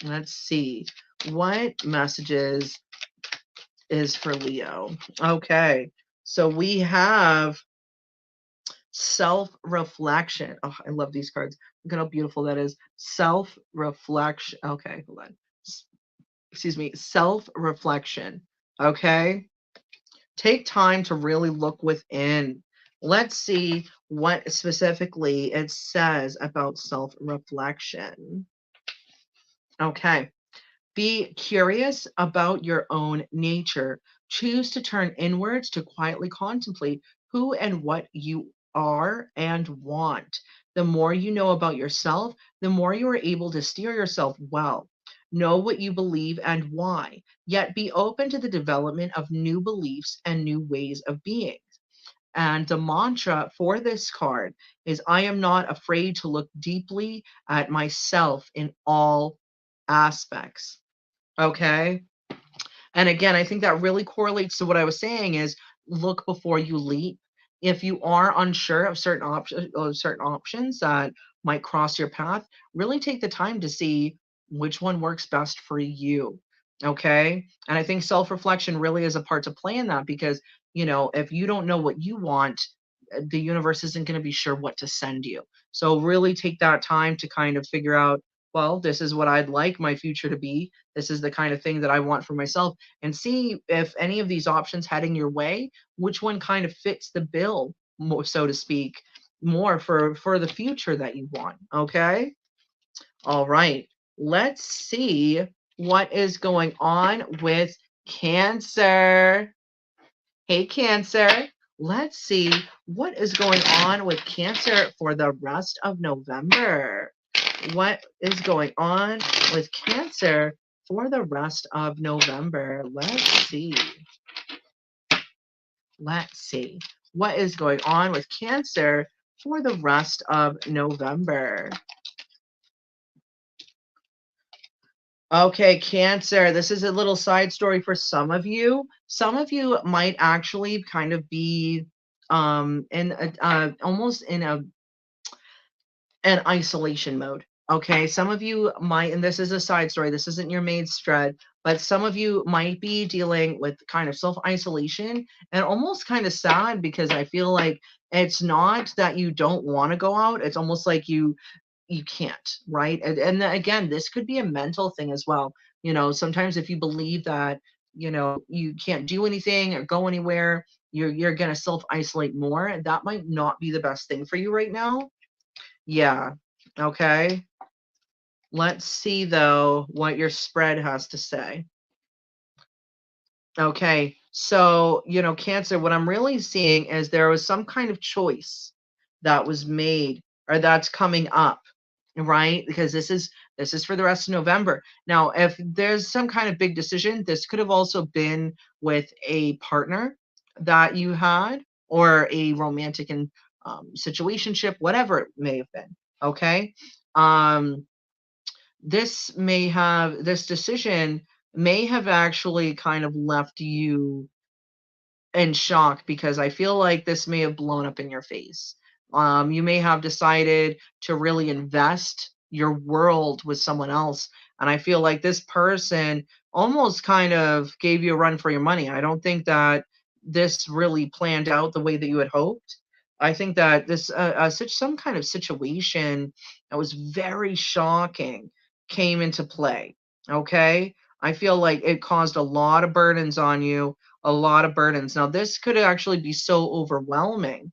Let's see what messages is for Leo. Okay. So we have self-reflection. Oh, I love these cards. Look at how beautiful that is. Self-reflection. Okay, hold on. Excuse me. Self-reflection. Okay. Take time to really look within. Let's see what specifically it says about self-reflection. Okay. Be curious about your own nature. Choose to turn inwards to quietly contemplate who and what you are and want. The more you know about yourself, the more you are able to steer yourself well. Know what you believe and why, yet be open to the development of new beliefs and new ways of being. And the mantra for this card is I am not afraid to look deeply at myself in all aspects. Okay. And again, I think that really correlates to what I was saying is look before you leap. If you are unsure of certain options that might cross your path, really take the time to see which one works best for you. Okay? And I think self-reflection really is a part to play in that because, if you don't know what you want, the universe isn't going to be sure what to send you. So really take that time to kind of figure out, well, this is what I'd like my future to be. This is the kind of thing that I want for myself, and see if any of these options heading your way, which one kind of fits the bill, more so to speak, more for the future that you want. Okay? All right. Let's see what is going on with Cancer. Hey, Cancer. Let's see what is going on with Cancer for the rest of November. What is going on with Cancer for the rest of November? Let's see. Let's see. What is going on with Cancer for the rest of November? Okay, Cancer, this is a little side story for some of you. Some of you might actually kind of be in almost in an isolation mode. Okay, some of you might, and this is a side story, this isn't your main thread, but some of you might be dealing with kind of self isolation and almost kind of sad because I feel like it's not that you don't want to go out, it's almost like you can't, right? And again, this could be a mental thing as well. Sometimes if you believe that, you can't do anything or go anywhere, you're going to self isolate more. And that might not be the best thing for you right now. Yeah. Okay. Let's see though what your spread has to say. Okay. So, Cancer, what I'm really seeing is there was some kind of choice that was made or that's coming up, right? Because this is for the rest of November. Now, if there's some kind of big decision, this could have also been with a partner that you had or a romantic and situationship, whatever it may have been. Okay. Um, this decision may have actually kind of left you in shock because I feel like this may have blown up in your face. You may have decided to really invest your world with someone else. And I feel like this person almost kind of gave you a run for your money. I don't think that this really planned out the way that you had hoped. I think that this such some kind of situation that was very shocking came into play. Okay. I feel like it caused a lot of burdens on you, a lot of burdens. Now, this could actually be so overwhelming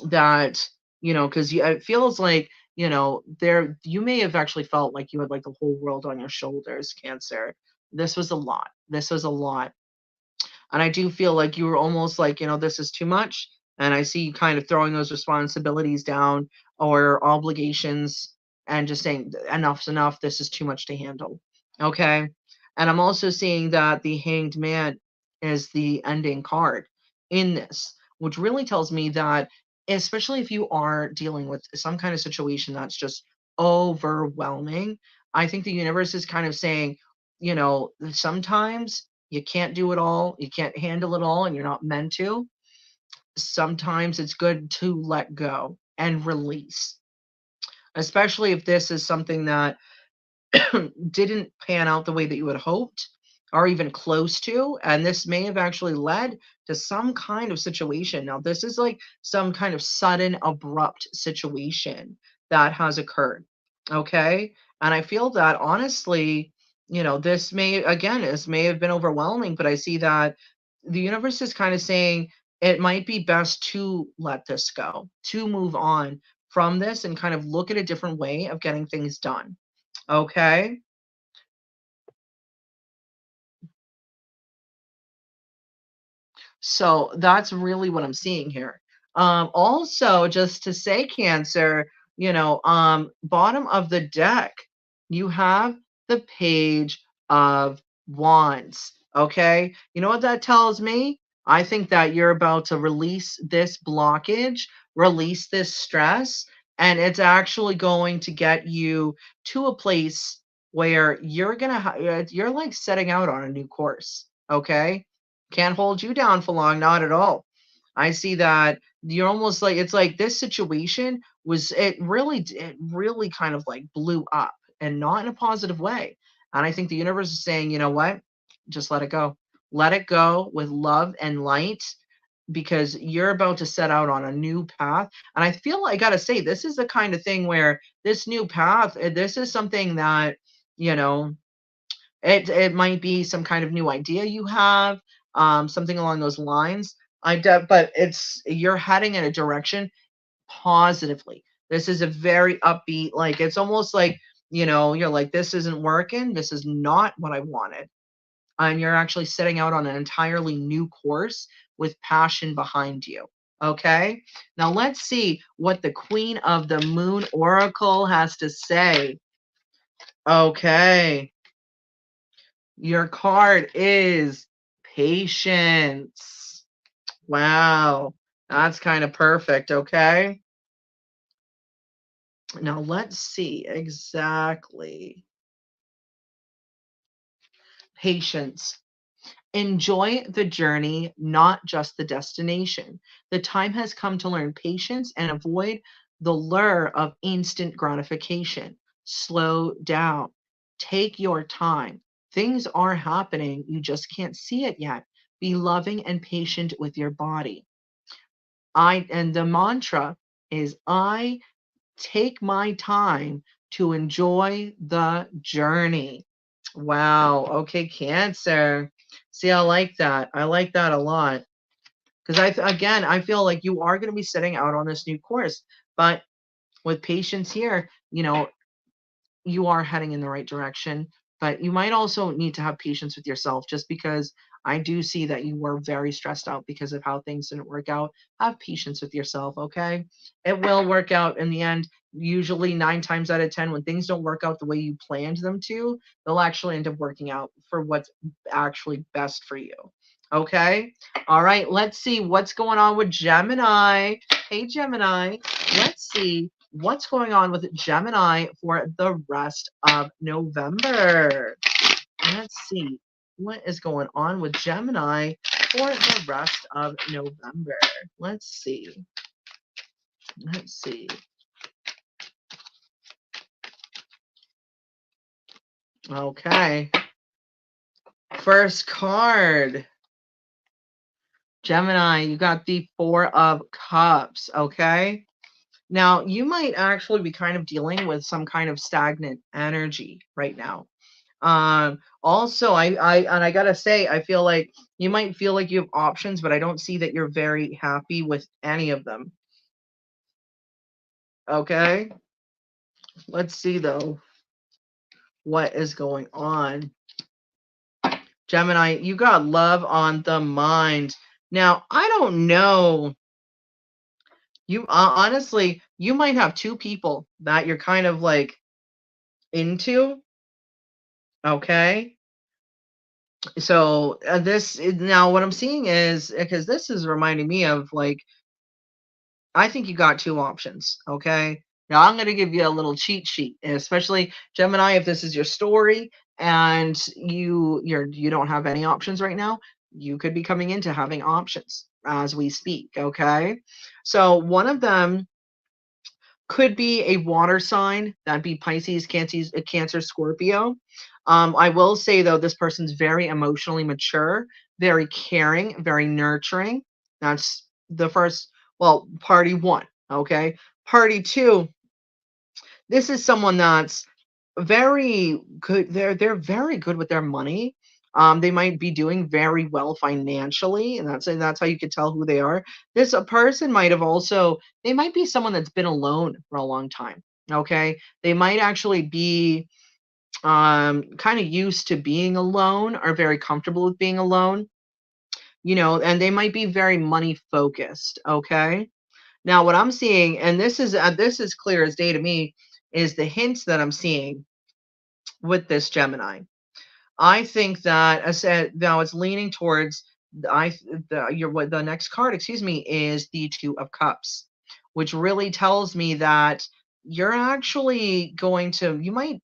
that, because it feels like, there you may have actually felt like you had like the whole world on your shoulders, Cancer. This was a lot. This was a lot. And I do feel like you were almost like, this is too much. And I see you kind of throwing those responsibilities down or obligations and just saying, enough's enough. This is too much to handle. Okay. And I'm also seeing that the Hanged Man is the ending card in this, which really tells me that, especially if you are dealing with some kind of situation that's just overwhelming, I think the universe is kind of saying, sometimes you can't do it all, you can't handle it all, and you're not meant to. Sometimes it's good to let go and release, especially if this is something that didn't pan out the way that you had hoped or even close to. And this may have actually led to some kind of situation. Now, this is like some kind of sudden, abrupt situation that has occurred. Okay. And I feel that honestly, this may have been overwhelming, but I see that the universe is kind of saying it might be best to let this go, to move on from this and kind of look at a different way of getting things done. Okay. So that's really what I'm seeing here. Also, just to say, Cancer, bottom of the deck, you have the Page of Wands. Okay. You know what that tells me? I think that you're about to release this blockage, release this stress, and it's actually going to get you to a place where you're like setting out on a new course. Okay, can't hold you down for long, not at all. I see that you're almost like, it's like this situation was, it really kind of like blew up, and not in a positive way. And I think the universe is saying, you know what, just let it go. Let it go with love and light, because you're about to set out on a new path. And I feel like, I gotta say, this is the kind of thing where this new path, this is something that, you know, it might be some kind of new idea you have, something along those lines. But it's, you're heading in a direction positively. This is a very upbeat, like, it's almost like, you're like, this isn't working. This is not what I wanted. And you're actually setting out on an entirely new course with passion behind you. Okay. Now let's see what the Queen of the Moon Oracle has to say. Okay. Your card is patience. Wow. That's kind of perfect. Okay. Now let's see exactly. Patience. Enjoy the journey, not just the destination. The time has come to learn patience and avoid the lure of instant gratification. Slow down. Take your time. Things are happening. You just can't see it yet. Be loving and patient with your body. And the mantra is, I take my time to enjoy the journey. Wow. Okay, Cancer. See, I like that. I like that a lot. Because again, I feel like you are going to be setting out on this new course, but with patience here, you are heading in the right direction, but you might also need to have patience with yourself, just because I do see that you were very stressed out because of how things didn't work out. Have patience with yourself, okay? It will work out in the end. Usually 9 times out of 10, when things don't work out the way you planned them to, they'll actually end up working out for what's actually best for you. Okay? All right, let's see what's going on with Gemini. Hey, Gemini. Let's see what's going on with Gemini for the rest of November. Let's see what is going on with Gemini for the rest of November. Let's see. Let's see. Okay. First card. Gemini, you got the Four of Cups. Okay. Now, you might actually be kind of dealing with some kind of stagnant energy right now. Also, and I gotta say, I feel like you might feel like you have options, but I don't see that you're very happy with any of them. Okay. Let's see though what is going on. Gemini, you got love on the mind. Now, I don't know. You honestly, you might have two people that you're kind of like into. Okay. So now what I'm seeing is, because this is reminding me of like, I think you got two options. Okay. Now I'm going to give you a little cheat sheet, and especially Gemini, if this is your story and you don't have any options right now, you could be coming into having options as we speak. Okay. So one of them could be a water sign. That'd be Pisces, Cancer, Scorpio. I will say though, this person's very emotionally mature, very caring, very nurturing. That's the first, well, party one. Okay. Party two, this is someone that's very good. They're very good with their money. They might be doing very well financially, and that's how you could tell who they are. This a person might have also, they might be someone that's been alone for a long time. Okay, they might actually be kind of used to being alone, or very comfortable with being alone. And they might be very money focused. Okay, now what I'm seeing, and this is clear as day to me, is the hints that I'm seeing with this Gemini. I think that, as said, now it's leaning towards the next card, excuse me, is the Two of Cups, which really tells me that you're actually going to, you might,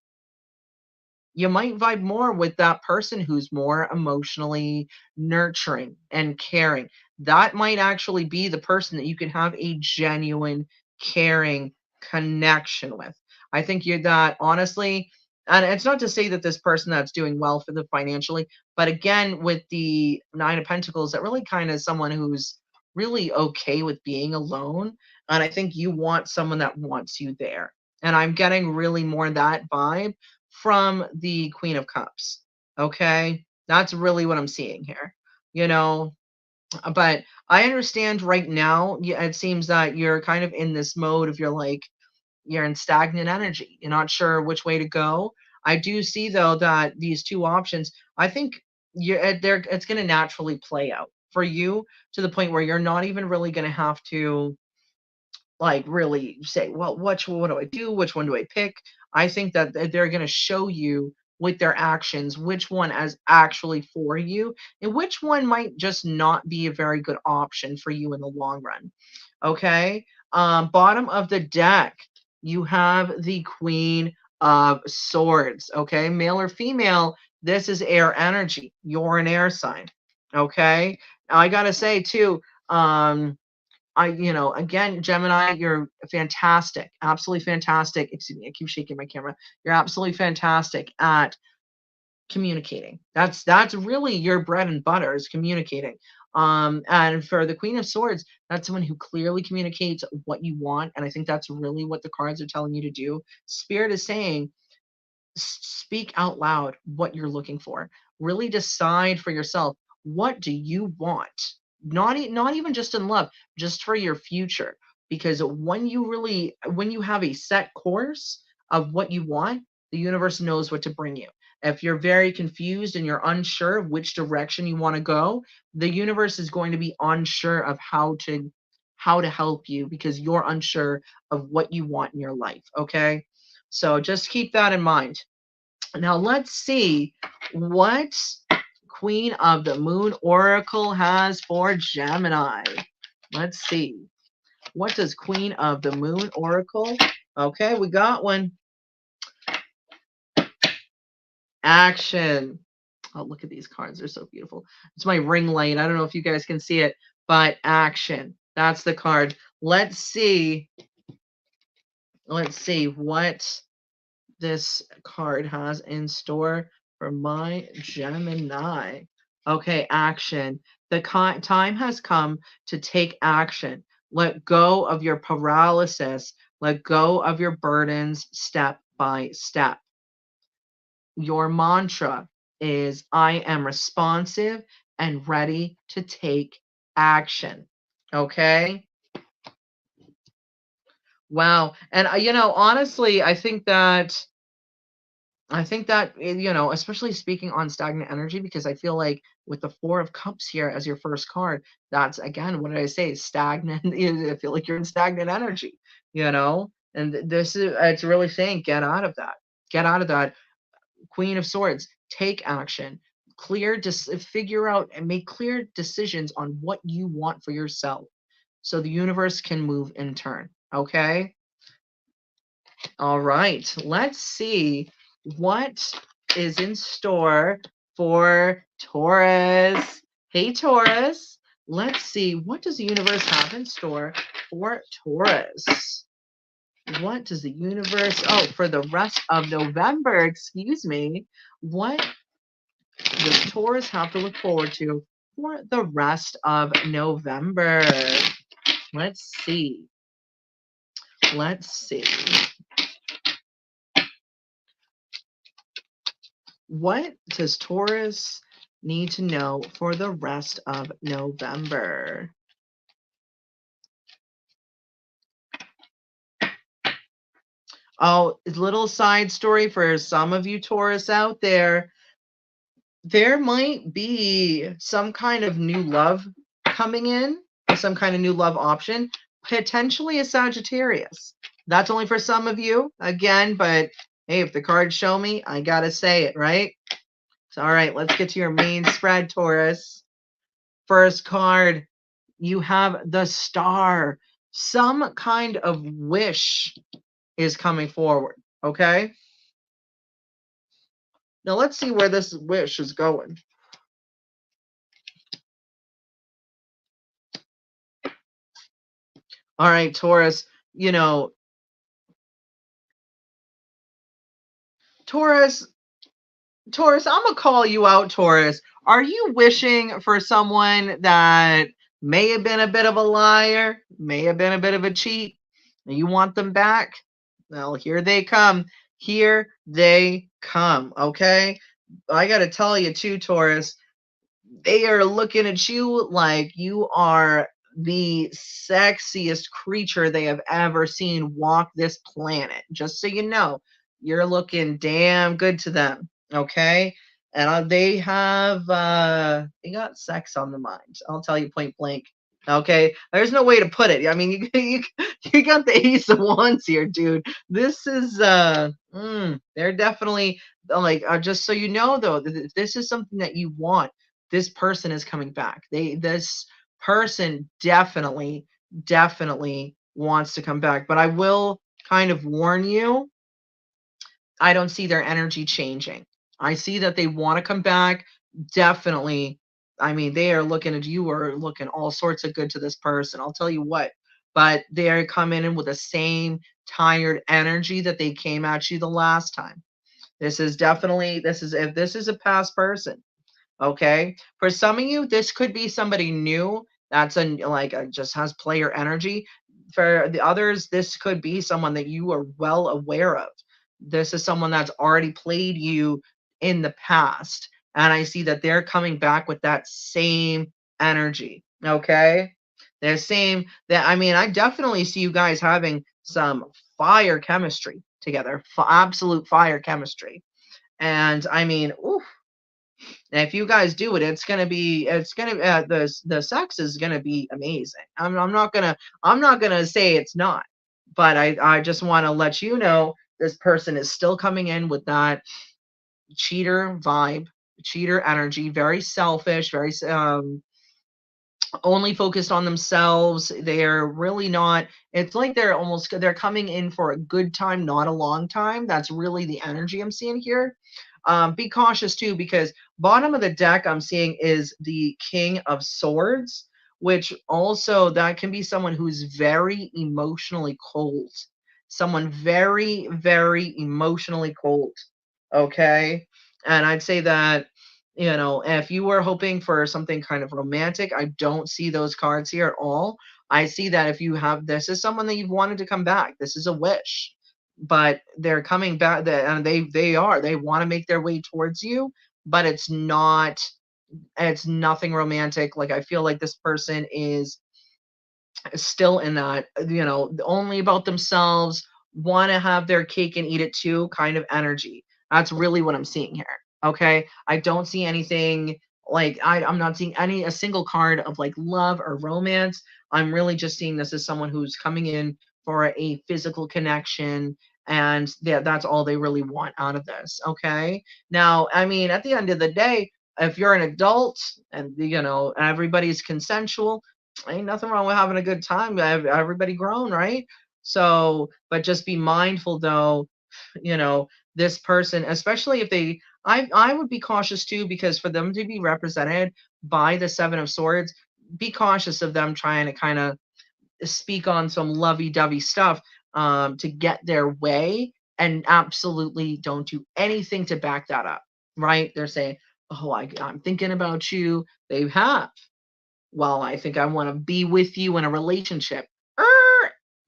You might vibe more with that person who's more emotionally nurturing and caring. That might actually be the person that you can have a genuine, caring connection with. I think you're that honestly, and it's not to say that this person that's doing well for the financially, but again, with the Nine of Pentacles, that really kind of someone who's really okay with being alone. And I think you want someone that wants you there. And I'm getting really more that vibe from the Queen of Cups. Okay? That's really what I'm seeing here. You know, but I understand right now, yeah, it seems that you're kind of in this mode of you're in stagnant energy. You're not sure which way to go. I do see though that these two options, I think it's going to naturally play out for you to the point where you're not even really going to have to really say, well, what do I do? Which one do I pick? I think that they're going to show you with their actions which one is actually for you and which one might just not be a very good option for you in the long run. Okay. Bottom of the deck, you have the Queen of Swords. Okay. Male or female, this is air energy. You're an air sign. Okay. Now, I got to say, too, again, Gemini, you're fantastic, absolutely fantastic. Excuse me, I keep shaking my camera. You're absolutely fantastic at communicating. That's really your bread and butter is communicating. And for the Queen of Swords, that's someone who clearly communicates what you want, and I think that's really what the cards are telling you to do. Spirit is saying, speak out loud what you're looking for. Really decide for yourself, what do you want? Not even just in love, just for your future. Because when you have a set course of what you want, the universe knows what to bring you. If you're very confused and you're unsure of which direction you want to go, the universe is going to be unsure of how to help you because you're unsure of what you want in your life. Okay, so just keep that in mind. Now let's see what Queen of the Moon Oracle has for Gemini. Let's see. What does Queen of the Moon Oracle? Okay, we got one. Action. Oh, look at these cards. They're so beautiful. It's my ring light. I don't know if you guys can see it, but action. That's the card. Let's see. Let's see what this card has in store for my Gemini. Okay, action. The time has come to take action. Let go of your paralysis. Let go of your burdens step by step. Your mantra is, I am responsive and ready to take action. Okay? Wow. And, honestly, especially speaking on stagnant energy, because I feel like with the Four of Cups here as your first card, that's again, what did I say? Stagnant. I feel like you're in stagnant energy, and this is, it's really saying, get out of that. Get out of that. Queen of Swords, take action. Figure out and make clear decisions on what you want for yourself so the universe can move in turn. Okay? All right, let's see what is in store for Taurus. Hey, Taurus. Let's see, what does the universe have in store for Taurus? What does the universe, for the rest of November, excuse me, what does Taurus have to look forward to for the rest of November? Let's see. Let's see. What does Taurus need to know for the rest of November? Oh, little side story for some of you Taurus out there. There might be some kind of new love coming in, some kind of new love option, potentially a Sagittarius. That's only for some of you, again, but hey, if the cards show me, I gotta say it, right? So, all right, let's get to your main spread, Taurus. First card, you have the Star. Some kind of wish is coming forward, okay? Now let's see where this wish is going. All right, Taurus, you know, Taurus, Taurus, I'm gonna call you out, Taurus. Are you wishing for someone that may have been a bit of a liar, may have been a bit of a cheat, and you want them back? Well, here they come. Here they come. Okay. I got to tell you, too, Taurus, they are looking at you like you are the sexiest creature they have ever seen walk this planet. Just so you know, you're looking damn good to them. Okay. And they got sex on the mind. I'll tell you point blank. Okay. There's no way to put it. I mean, you got the ace of wands here, dude. This is, they're definitely like, just so you know, though, this is something that you want. This person is coming back. This person definitely wants to come back. But I will kind of warn you, I don't see their energy changing. I see that they want to come back. Definitely. I mean, they are looking at you or looking all sorts of good to this person. I'll tell you what. But they're coming in with the same tired energy that they came at you the last time. If this is a past person. Okay. For some of you, this could be somebody new that's just has player energy. For the others, this could be someone that you are well aware of. This is someone that's already played you in the past. And I see that they're coming back with that same energy. Okay. The same that I mean, I definitely see you guys having some fire chemistry together, absolute fire chemistry. And I mean, oof, and if you guys do it, the sex is gonna be amazing. I'm not gonna say it's not, but I just want to let you know this person is still coming in with that cheater vibe, cheater energy, very selfish, very only focused on themselves. They're really not, it's like they're coming in for a good time, not a long time. That's really the energy I'm seeing here. Be cautious too, because bottom of the deck I'm seeing is the King of Swords, which also that can be someone who's very emotionally cold. Someone very emotionally cold. Okay. And I'd say that, if you were hoping for something kind of romantic, I don't see those cards here at all. I see that if you have this is someone that you've wanted to come back. This is a wish, but they're coming back, and they want to make their way towards you, but it's nothing romantic. Like I feel like this person is still in that, only about themselves, want to have their cake and eat it too kind of energy. That's really what I'm seeing here. Okay. I don't see anything like I'm not seeing a single card of like love or romance. I'm really just seeing this as someone who's coming in for a physical connection. And that's all they really want out of this. Okay. Now, I mean, at the end of the day, if you're an adult and everybody's consensual, ain't nothing wrong with having a good time. Everybody grown, right? So, but just be mindful though, you know, this person, especially if I would be cautious too, because for them to be represented by the Seven of Swords, be cautious of them trying to kind of speak on some lovey-dovey stuff to get their way, and absolutely don't do anything to back that up, right? They're saying, oh, I'm thinking about you. They have, well, I think I want to be with you in a relationship.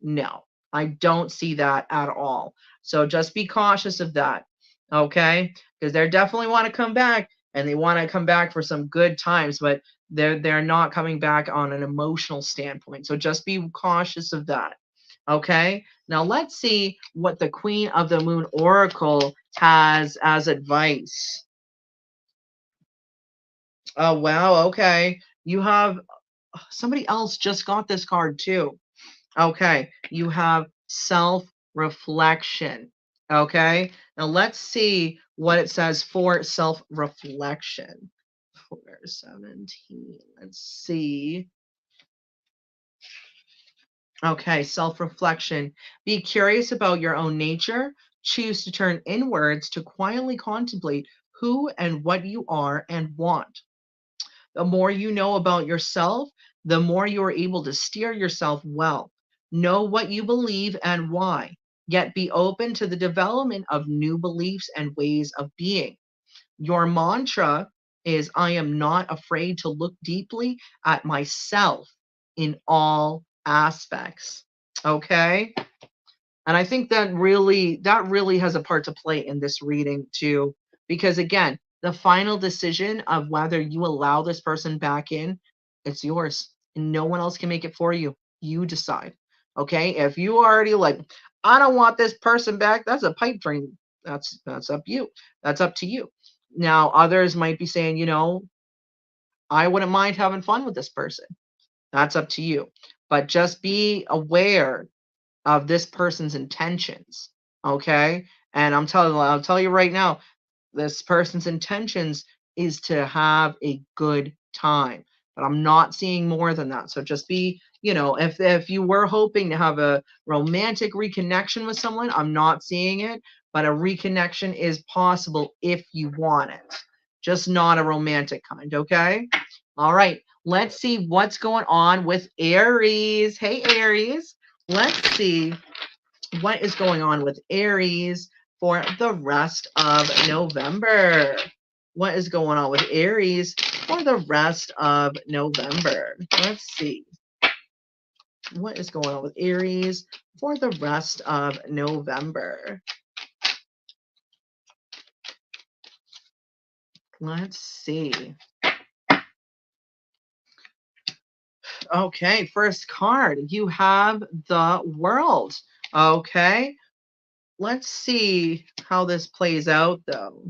No, I don't see that at all. So just be cautious of that. Okay? Because they definitely want to come back, and they want to come back for some good times, but they're not coming back on an emotional standpoint. So just be cautious of that. Okay? Now let's see what the Queen of the Moon Oracle has as advice. Oh wow, okay. You have somebody else just got this card too. Okay, you have self reflection. Okay, now let's see what it says for self reflection. 417. Let's see. Okay, self reflection. Be curious about your own nature. Choose to turn inwards to quietly contemplate who and what you are and want. The more you know about yourself, the more you are able to steer yourself well. Know what you believe and why, yet be open to the development of new beliefs and ways of being. Your mantra is I am not afraid to look deeply at myself in all aspects. Okay? And I think that really has a part to play in this reading too, because again, the final decision of whether you allow this person back in, it's yours. And no one else can make it for you. You decide. Okay? If you already like, I don't want this person back, that's a pipe dream. That's up you. That's up to you. Now, others might be saying, I wouldn't mind having fun with this person. That's up to you. But just be aware of this person's intentions. Okay. And I'll tell you right now, this person's intentions is to have a good time. But I'm not seeing more than that. So just be, if you were hoping to have a romantic reconnection with someone, I'm not seeing it, but a reconnection is possible if you want it. Just not a romantic kind, okay? All right. Let's see what's going on with Aries. Hey Aries. Let's see what is going on with Aries for the rest of November. What is going on with Aries for the rest of November? Let's see. What is going on with Aries for the rest of November? Let's see. Okay, first card, you have the World. Okay, let's see how this plays out though.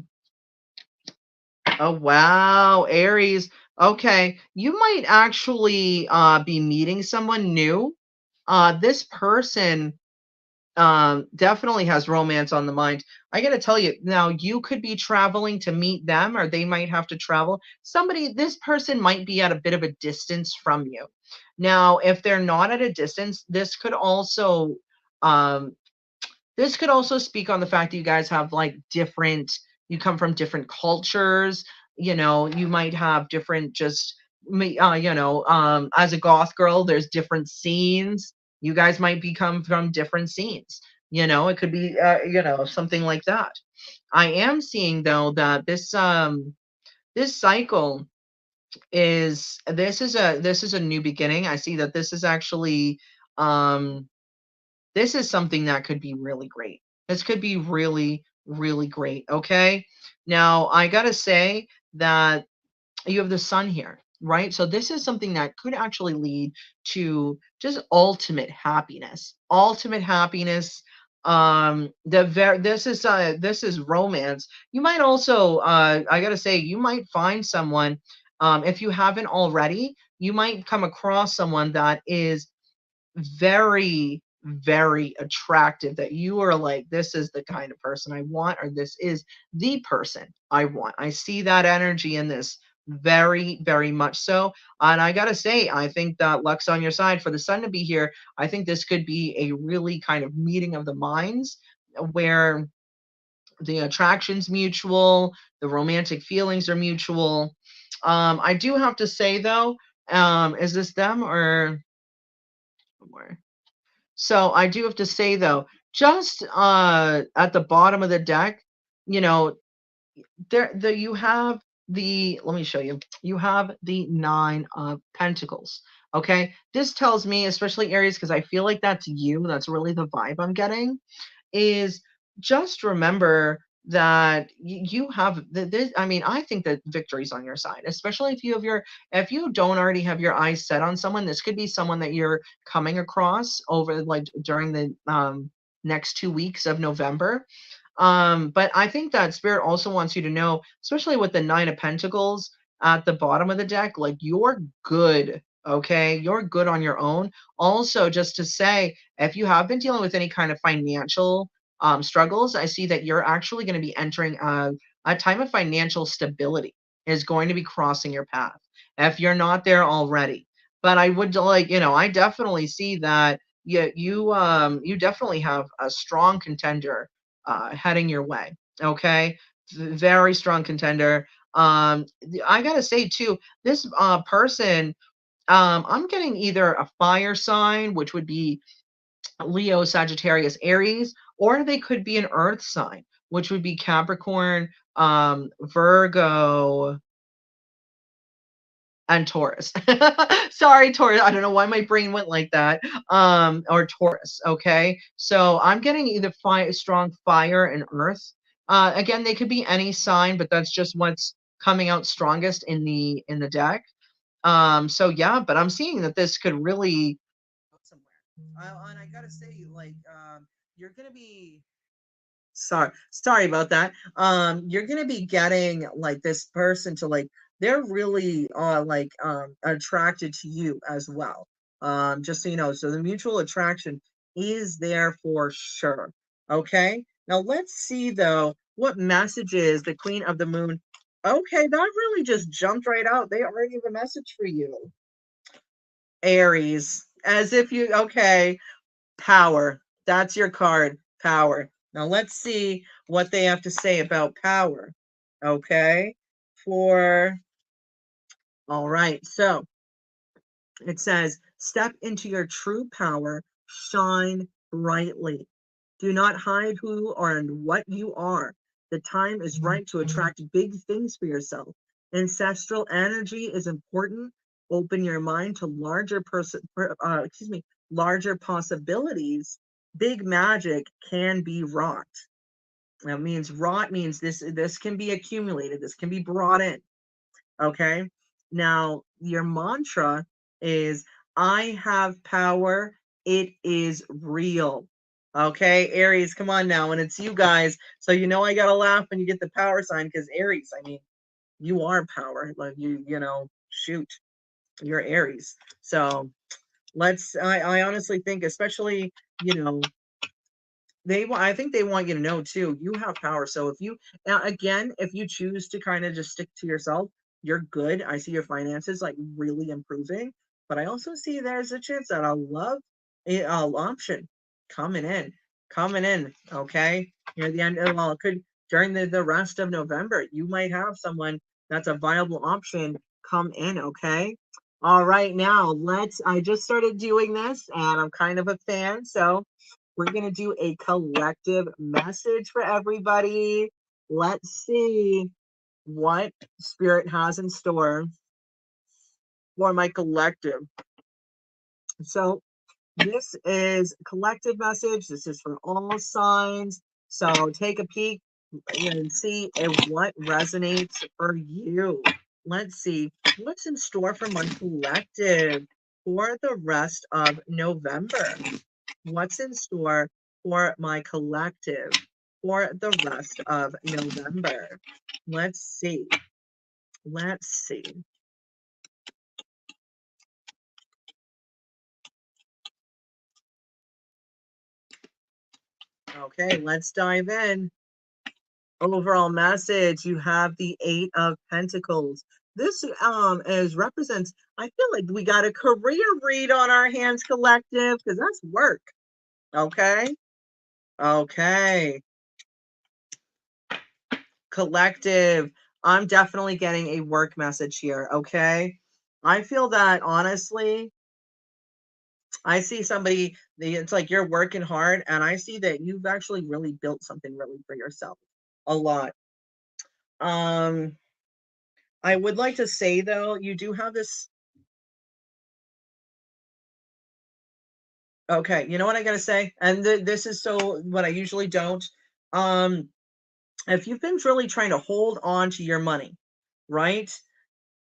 Oh, wow, Aries. Okay, you might actually be meeting someone new. This person definitely has romance on the mind. I got to tell you, now you could be traveling to meet them, or they might have to travel. This person might be at a bit of a distance from you. Now, if they're not at a distance, um, this could also speak on the fact that you guys have like you come from different cultures. You might have different as a goth girl, there's different scenes. You guys might come from different scenes. It could be, something like that. I am seeing though that this cycle this is a new beginning. I see that this is actually, um, this is something that could be really great. This could be really, really great. Okay. Now, I got to say that you have the sun here, right? So this is something that could actually lead to just ultimate happiness. Ultimate happiness. This is romance. You might also, I got to say, you might find someone, if you haven't already, you might come across someone that is very, very attractive, that you are like, this is the kind of person I want, or this is the person I want. I see that energy in this very, very much so. And I gotta say, I think that luck's on your side for the sun to be here. I think this could be a really kind of meeting of the minds where the attraction's mutual, the romantic feelings are mutual. I do have to say though, is this them or where? So I do have to say though, just at the bottom of the deck, you know, you have let me show you. You have the 9 of Pentacles. Okay? This tells me, especially Aries, because I feel like that's you, that's really the vibe I'm getting, is just remember that you have this. I mean, I think that victory's on your side, especially if you don't already have your eyes set on someone. This could be someone that you're coming across over like during the next 2 weeks of November. But I think that spirit also wants you to know, especially with the 9 of Pentacles at the bottom of the deck, like you're good. Okay, you're good on your own. Also, just to say, if you have been dealing with any kind of financial struggles, I see that you're actually going to be entering a time of financial stability is going to be crossing your path if you're not there already. But I would like, I definitely see that you definitely have a strong contender heading your way. Okay. Very strong contender. I gotta say too, this person, I'm getting either a fire sign, which would be Leo, Sagittarius, Aries, or they could be an earth sign, which would be Capricorn, Virgo, and Taurus. Sorry, Taurus. I don't know why my brain went like that. Or Taurus. Okay. So I'm getting either strong fire and earth. Again, they could be any sign, but that's just what's coming out strongest in the deck. So yeah, but I'm seeing that this could really go somewhere. And I gotta say, like, you're gonna be sorry about that. You're gonna be getting like this person to like they're really like attracted to you as well. Just so you know, so the mutual attraction is there for sure. Okay. Now let's see though what messages the Queen of the Moon. Okay, that really just jumped right out. They already have a message for you. Aries. As if you okay. Power. That's your card. Power. Now let's see what they have to say about power. Okay. For all right. So it says, step into your true power, shine brightly. Do not hide who or and what you are. The time is right to attract big things for yourself. Ancestral energy is important. Open your mind to larger possibilities. Big magic can be wrought. That means wrought means this can be accumulated. This can be brought in. Okay. Now, your mantra is I have power. It is real. Okay. Aries, come on now. And it's you guys. So, you know, I got to laugh when you get the power sign because Aries, I mean, you are power. Like, you know, shoot, you're Aries. So, I honestly think, especially, you know, I think they want you to know too, you have power. So if you, now again, if you choose to kind of just stick to yourself, you're good. I see your finances like really improving, but I also see there's a chance that a love option coming in. Okay. Near the end of, well, it could during the rest of November, you might have someone that's a viable option come in. Okay. All right. Now I just started doing this and I'm kind of a fan. So we're going to do a collective message for everybody. Let's see what Spirit has in store for my collective. So, this is collective message. This is for all signs. So, take a peek and see what resonates for you. Let's see what's in store for my collective for the rest of November. What's in store for my collective for the rest of November? Let's see. Let's see. Okay, let's dive in. Overall message, you have the 8 of Pentacles. This is represents, I feel like we got a career read on our hands, collective, because that's work. Okay. Okay. Collective, I'm definitely getting a work message here. Okay. I feel that honestly, I see somebody, it's like you're working hard, and I see that you've actually really built something really for yourself a lot. Um, I would like to say though, you do have this. Okay, you know what I gotta say, and this is so what I usually don't. Um, if you've been really trying to hold on to your money, right?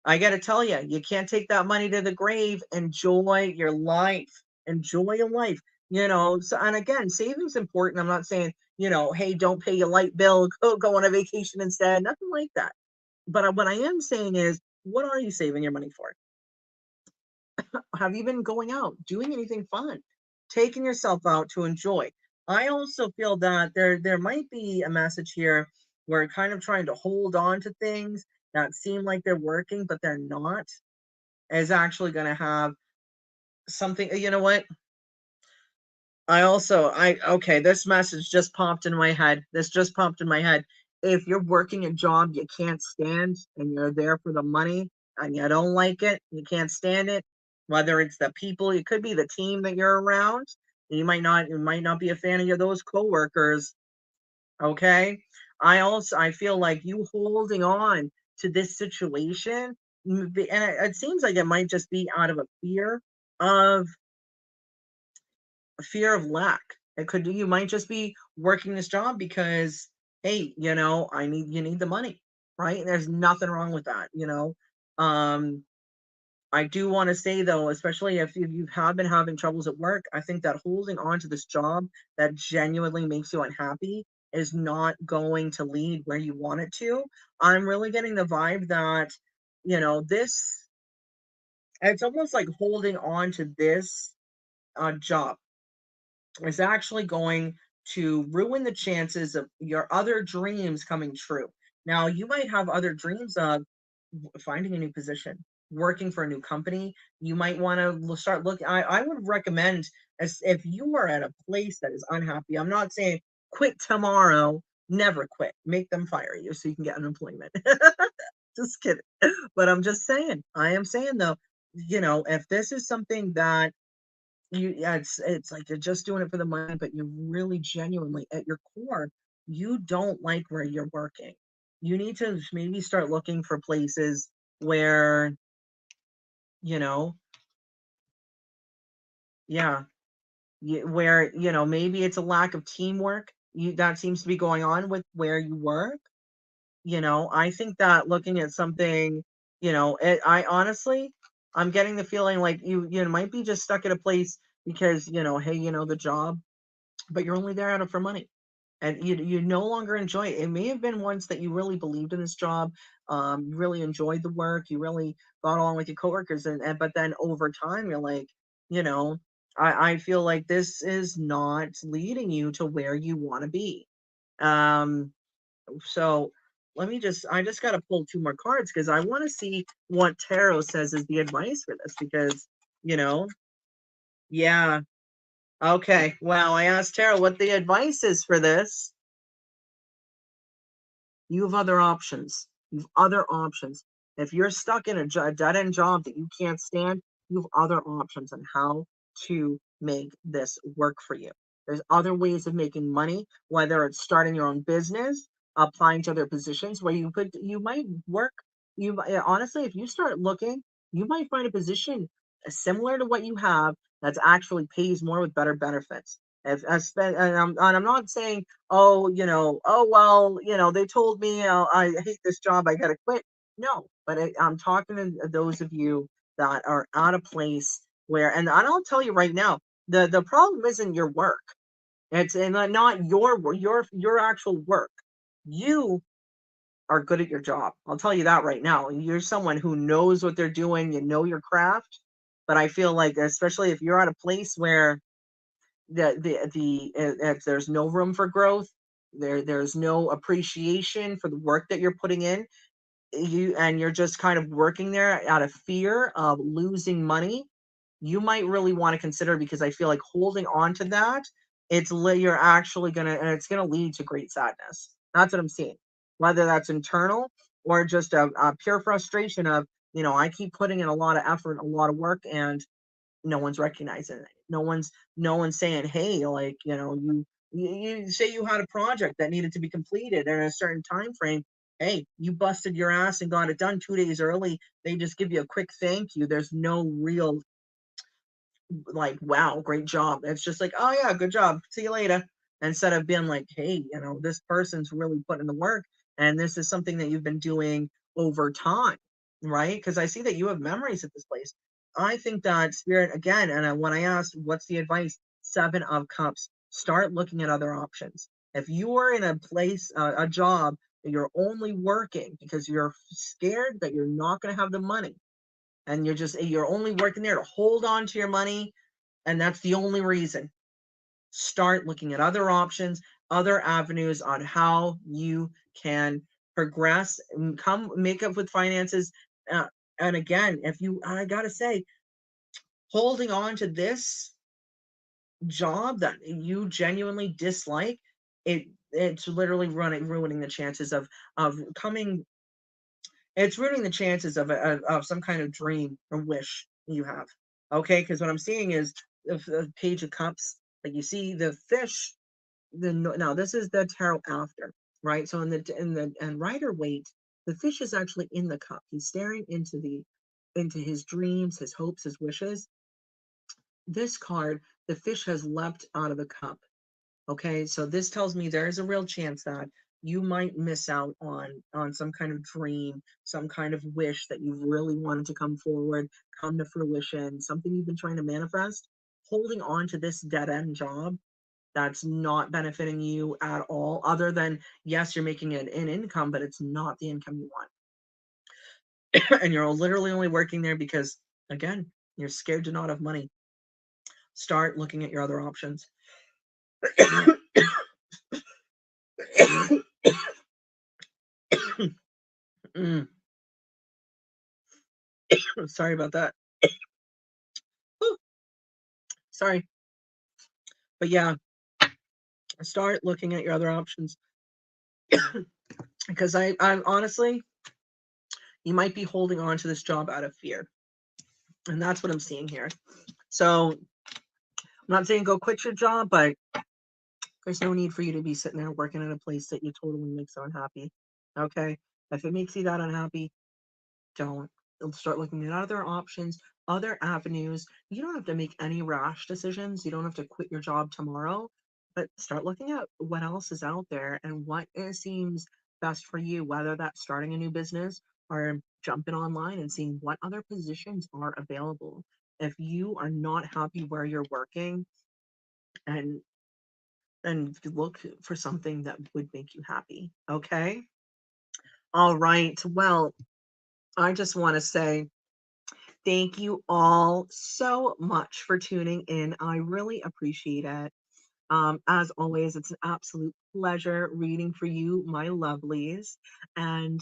I got to tell you, you can't take that money to the grave. Enjoy your life. Enjoy your life. You know, so, and again, saving's important. I'm not saying, you know, hey, don't pay your light bill, go on a vacation instead. Nothing like that. But what I am saying is, what are you saving your money for? Have you been going out, doing anything fun, taking yourself out to enjoy? I also feel that there might be a message here where kind of trying to hold on to things that seem like they're working, but they're not, is actually going to have something. You know what? I okay, this message just popped in my head. This just popped in my head. if you're working a job you can't stand and you're there for the money and you don't like it, you can't stand it, whether it's the people, it could be the team that you're around. You might not be a fan of those coworkers. Okay. I feel like you holding on to this situation, and it seems like it might just be out of a of fear of lack. It could, you might just be working this job because, hey, you need the money, right? There's nothing wrong with that, Um, I do want to say though, especially if you have been having troubles at work, I think that holding on to this job that genuinely makes you unhappy is not going to lead where you want it to. I'm really getting the vibe that, this, it's almost like holding on to this job is actually going to ruin the chances of your other dreams coming true. Now, you might have other dreams of finding a new position, working for a new company. You might want to start looking. I would recommend, as if you are at a place that is unhappy, I'm not saying quit tomorrow, never quit. Make them fire you so you can get unemployment. Just kidding. But I'm just saying, I am saying though, if this is something that yeah, it's like you're just doing it for the money, but you really genuinely at your core, you don't like where you're working. You need to maybe start looking for places where, you know, yeah, where, maybe it's a lack of teamwork. That seems to be going on with where you work. I think that looking at something, I honestly, I'm getting the feeling like you might be just stuck at a place because, hey, the job, but you're only there out of for money. And you no longer enjoy it. It may have been once that you really believed in this job, you really enjoyed the work, you really got along with your coworkers, and but then over time you're like, you know, I feel like this is not leading you to where you want to be. Um, so I just got to pull two more cards because I want to see what tarot says is the advice for this because, you know, yeah. Okay. Well, I asked tarot what the advice is for this. You have other options. You have other options. If you're stuck in a dead end job that you can't stand, you have other options on how to make this work for you. There's other ways of making money, whether it's starting your own business, applying to other positions where you might work. Honestly, if you start looking, you might find a position similar to what you have that's actually pays more with better benefits. If I spend, and I'm not saying, oh, oh, well, they told me, I hate this job, I gotta quit. No, but I'm talking to those of you that are at a place where, and I'll tell you right now, the problem isn't your work. It's and not your actual work. You are good at your job. I'll tell you that right now. You're someone who knows what they're doing. You know your craft. But I feel like, especially if you're at a place where if there's no room for growth, there's no appreciation for the work that you're putting in, you're just kind of working there out of fear of losing money, you might really want to consider, because I feel like holding on to that, you're actually gonna, and it's gonna lead to great sadness. That's what I'm seeing, whether that's internal or just a pure frustration of, I keep putting in a lot of effort, a lot of work, and no one's recognizing it. No one's saying, hey, like, you say you had a project that needed to be completed in a certain time frame. Hey, you busted your ass and got it done 2 days early. They just give you a quick thank you. There's no real, like, wow, great job. It's just like, oh yeah, good job, see you later, instead of being like, hey, this person's really putting in the work, and this is something that you've been doing over time, right? Because I see that you have memories at this place. I think that spirit again, and when I asked what's the advice, 7 of Cups, start looking at other options. If you are in a place, a job that you're only working because you're scared that you're not going to have the money, and you're only working there to hold on to your money, and that's the only reason, start looking at other options, other avenues on how you can progress and come make up with finances. And again, if you I gotta say, holding on to this job that you genuinely dislike, it it's literally ruining the chances of coming. It's ruining the chances of some kind of dream or wish you have. Okay, because what I'm seeing is the Page of Cups. Like you see the fish. Now this is the tarot after, right? So in Rider Waite, the fish is actually in the cup. He's staring into his dreams, his hopes, his wishes. This card, the fish has leapt out of the cup. Okay, so this tells me there is a real chance that you might miss out on some kind of dream, some kind of wish that you've really wanted to come forward, come to fruition, something you've been trying to manifest. Holding on to this dead end job that's not benefiting you at all, other than yes, you're making an income, but it's not the income you want. And you're literally only working there because, again, you're scared to not have money. Start looking at your other options. Mm, sorry about that. Whew, sorry. But yeah, start looking at your other options. Because I'm honestly, you might be holding on to this job out of fear. And that's what I'm seeing here. So I'm not saying go quit your job, but there's no need for you to be sitting there working at a place that you totally makes so unhappy. Okay? If it makes you that unhappy, don't. Start looking at other options, other avenues. You don't have to make any rash decisions. You don't have to quit your job tomorrow, but start looking at what else is out there and what seems best for you, whether that's starting a new business or jumping online and seeing what other positions are available. If you are not happy where you're working, and look for something that would make you happy. Okay. All right. Well, I just want to say thank you all so much for tuning in. I really appreciate it. As always, it's an absolute pleasure reading for you, my lovelies. And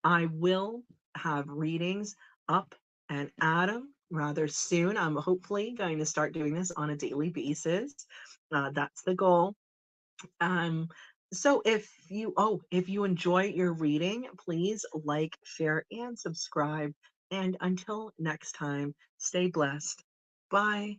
I will have readings up and at 'em rather soon. I'm hopefully going to start doing this on a daily basis. That's the goal. Um, so if you enjoy your reading, please like, share, and subscribe. And until next time, stay blessed. Bye.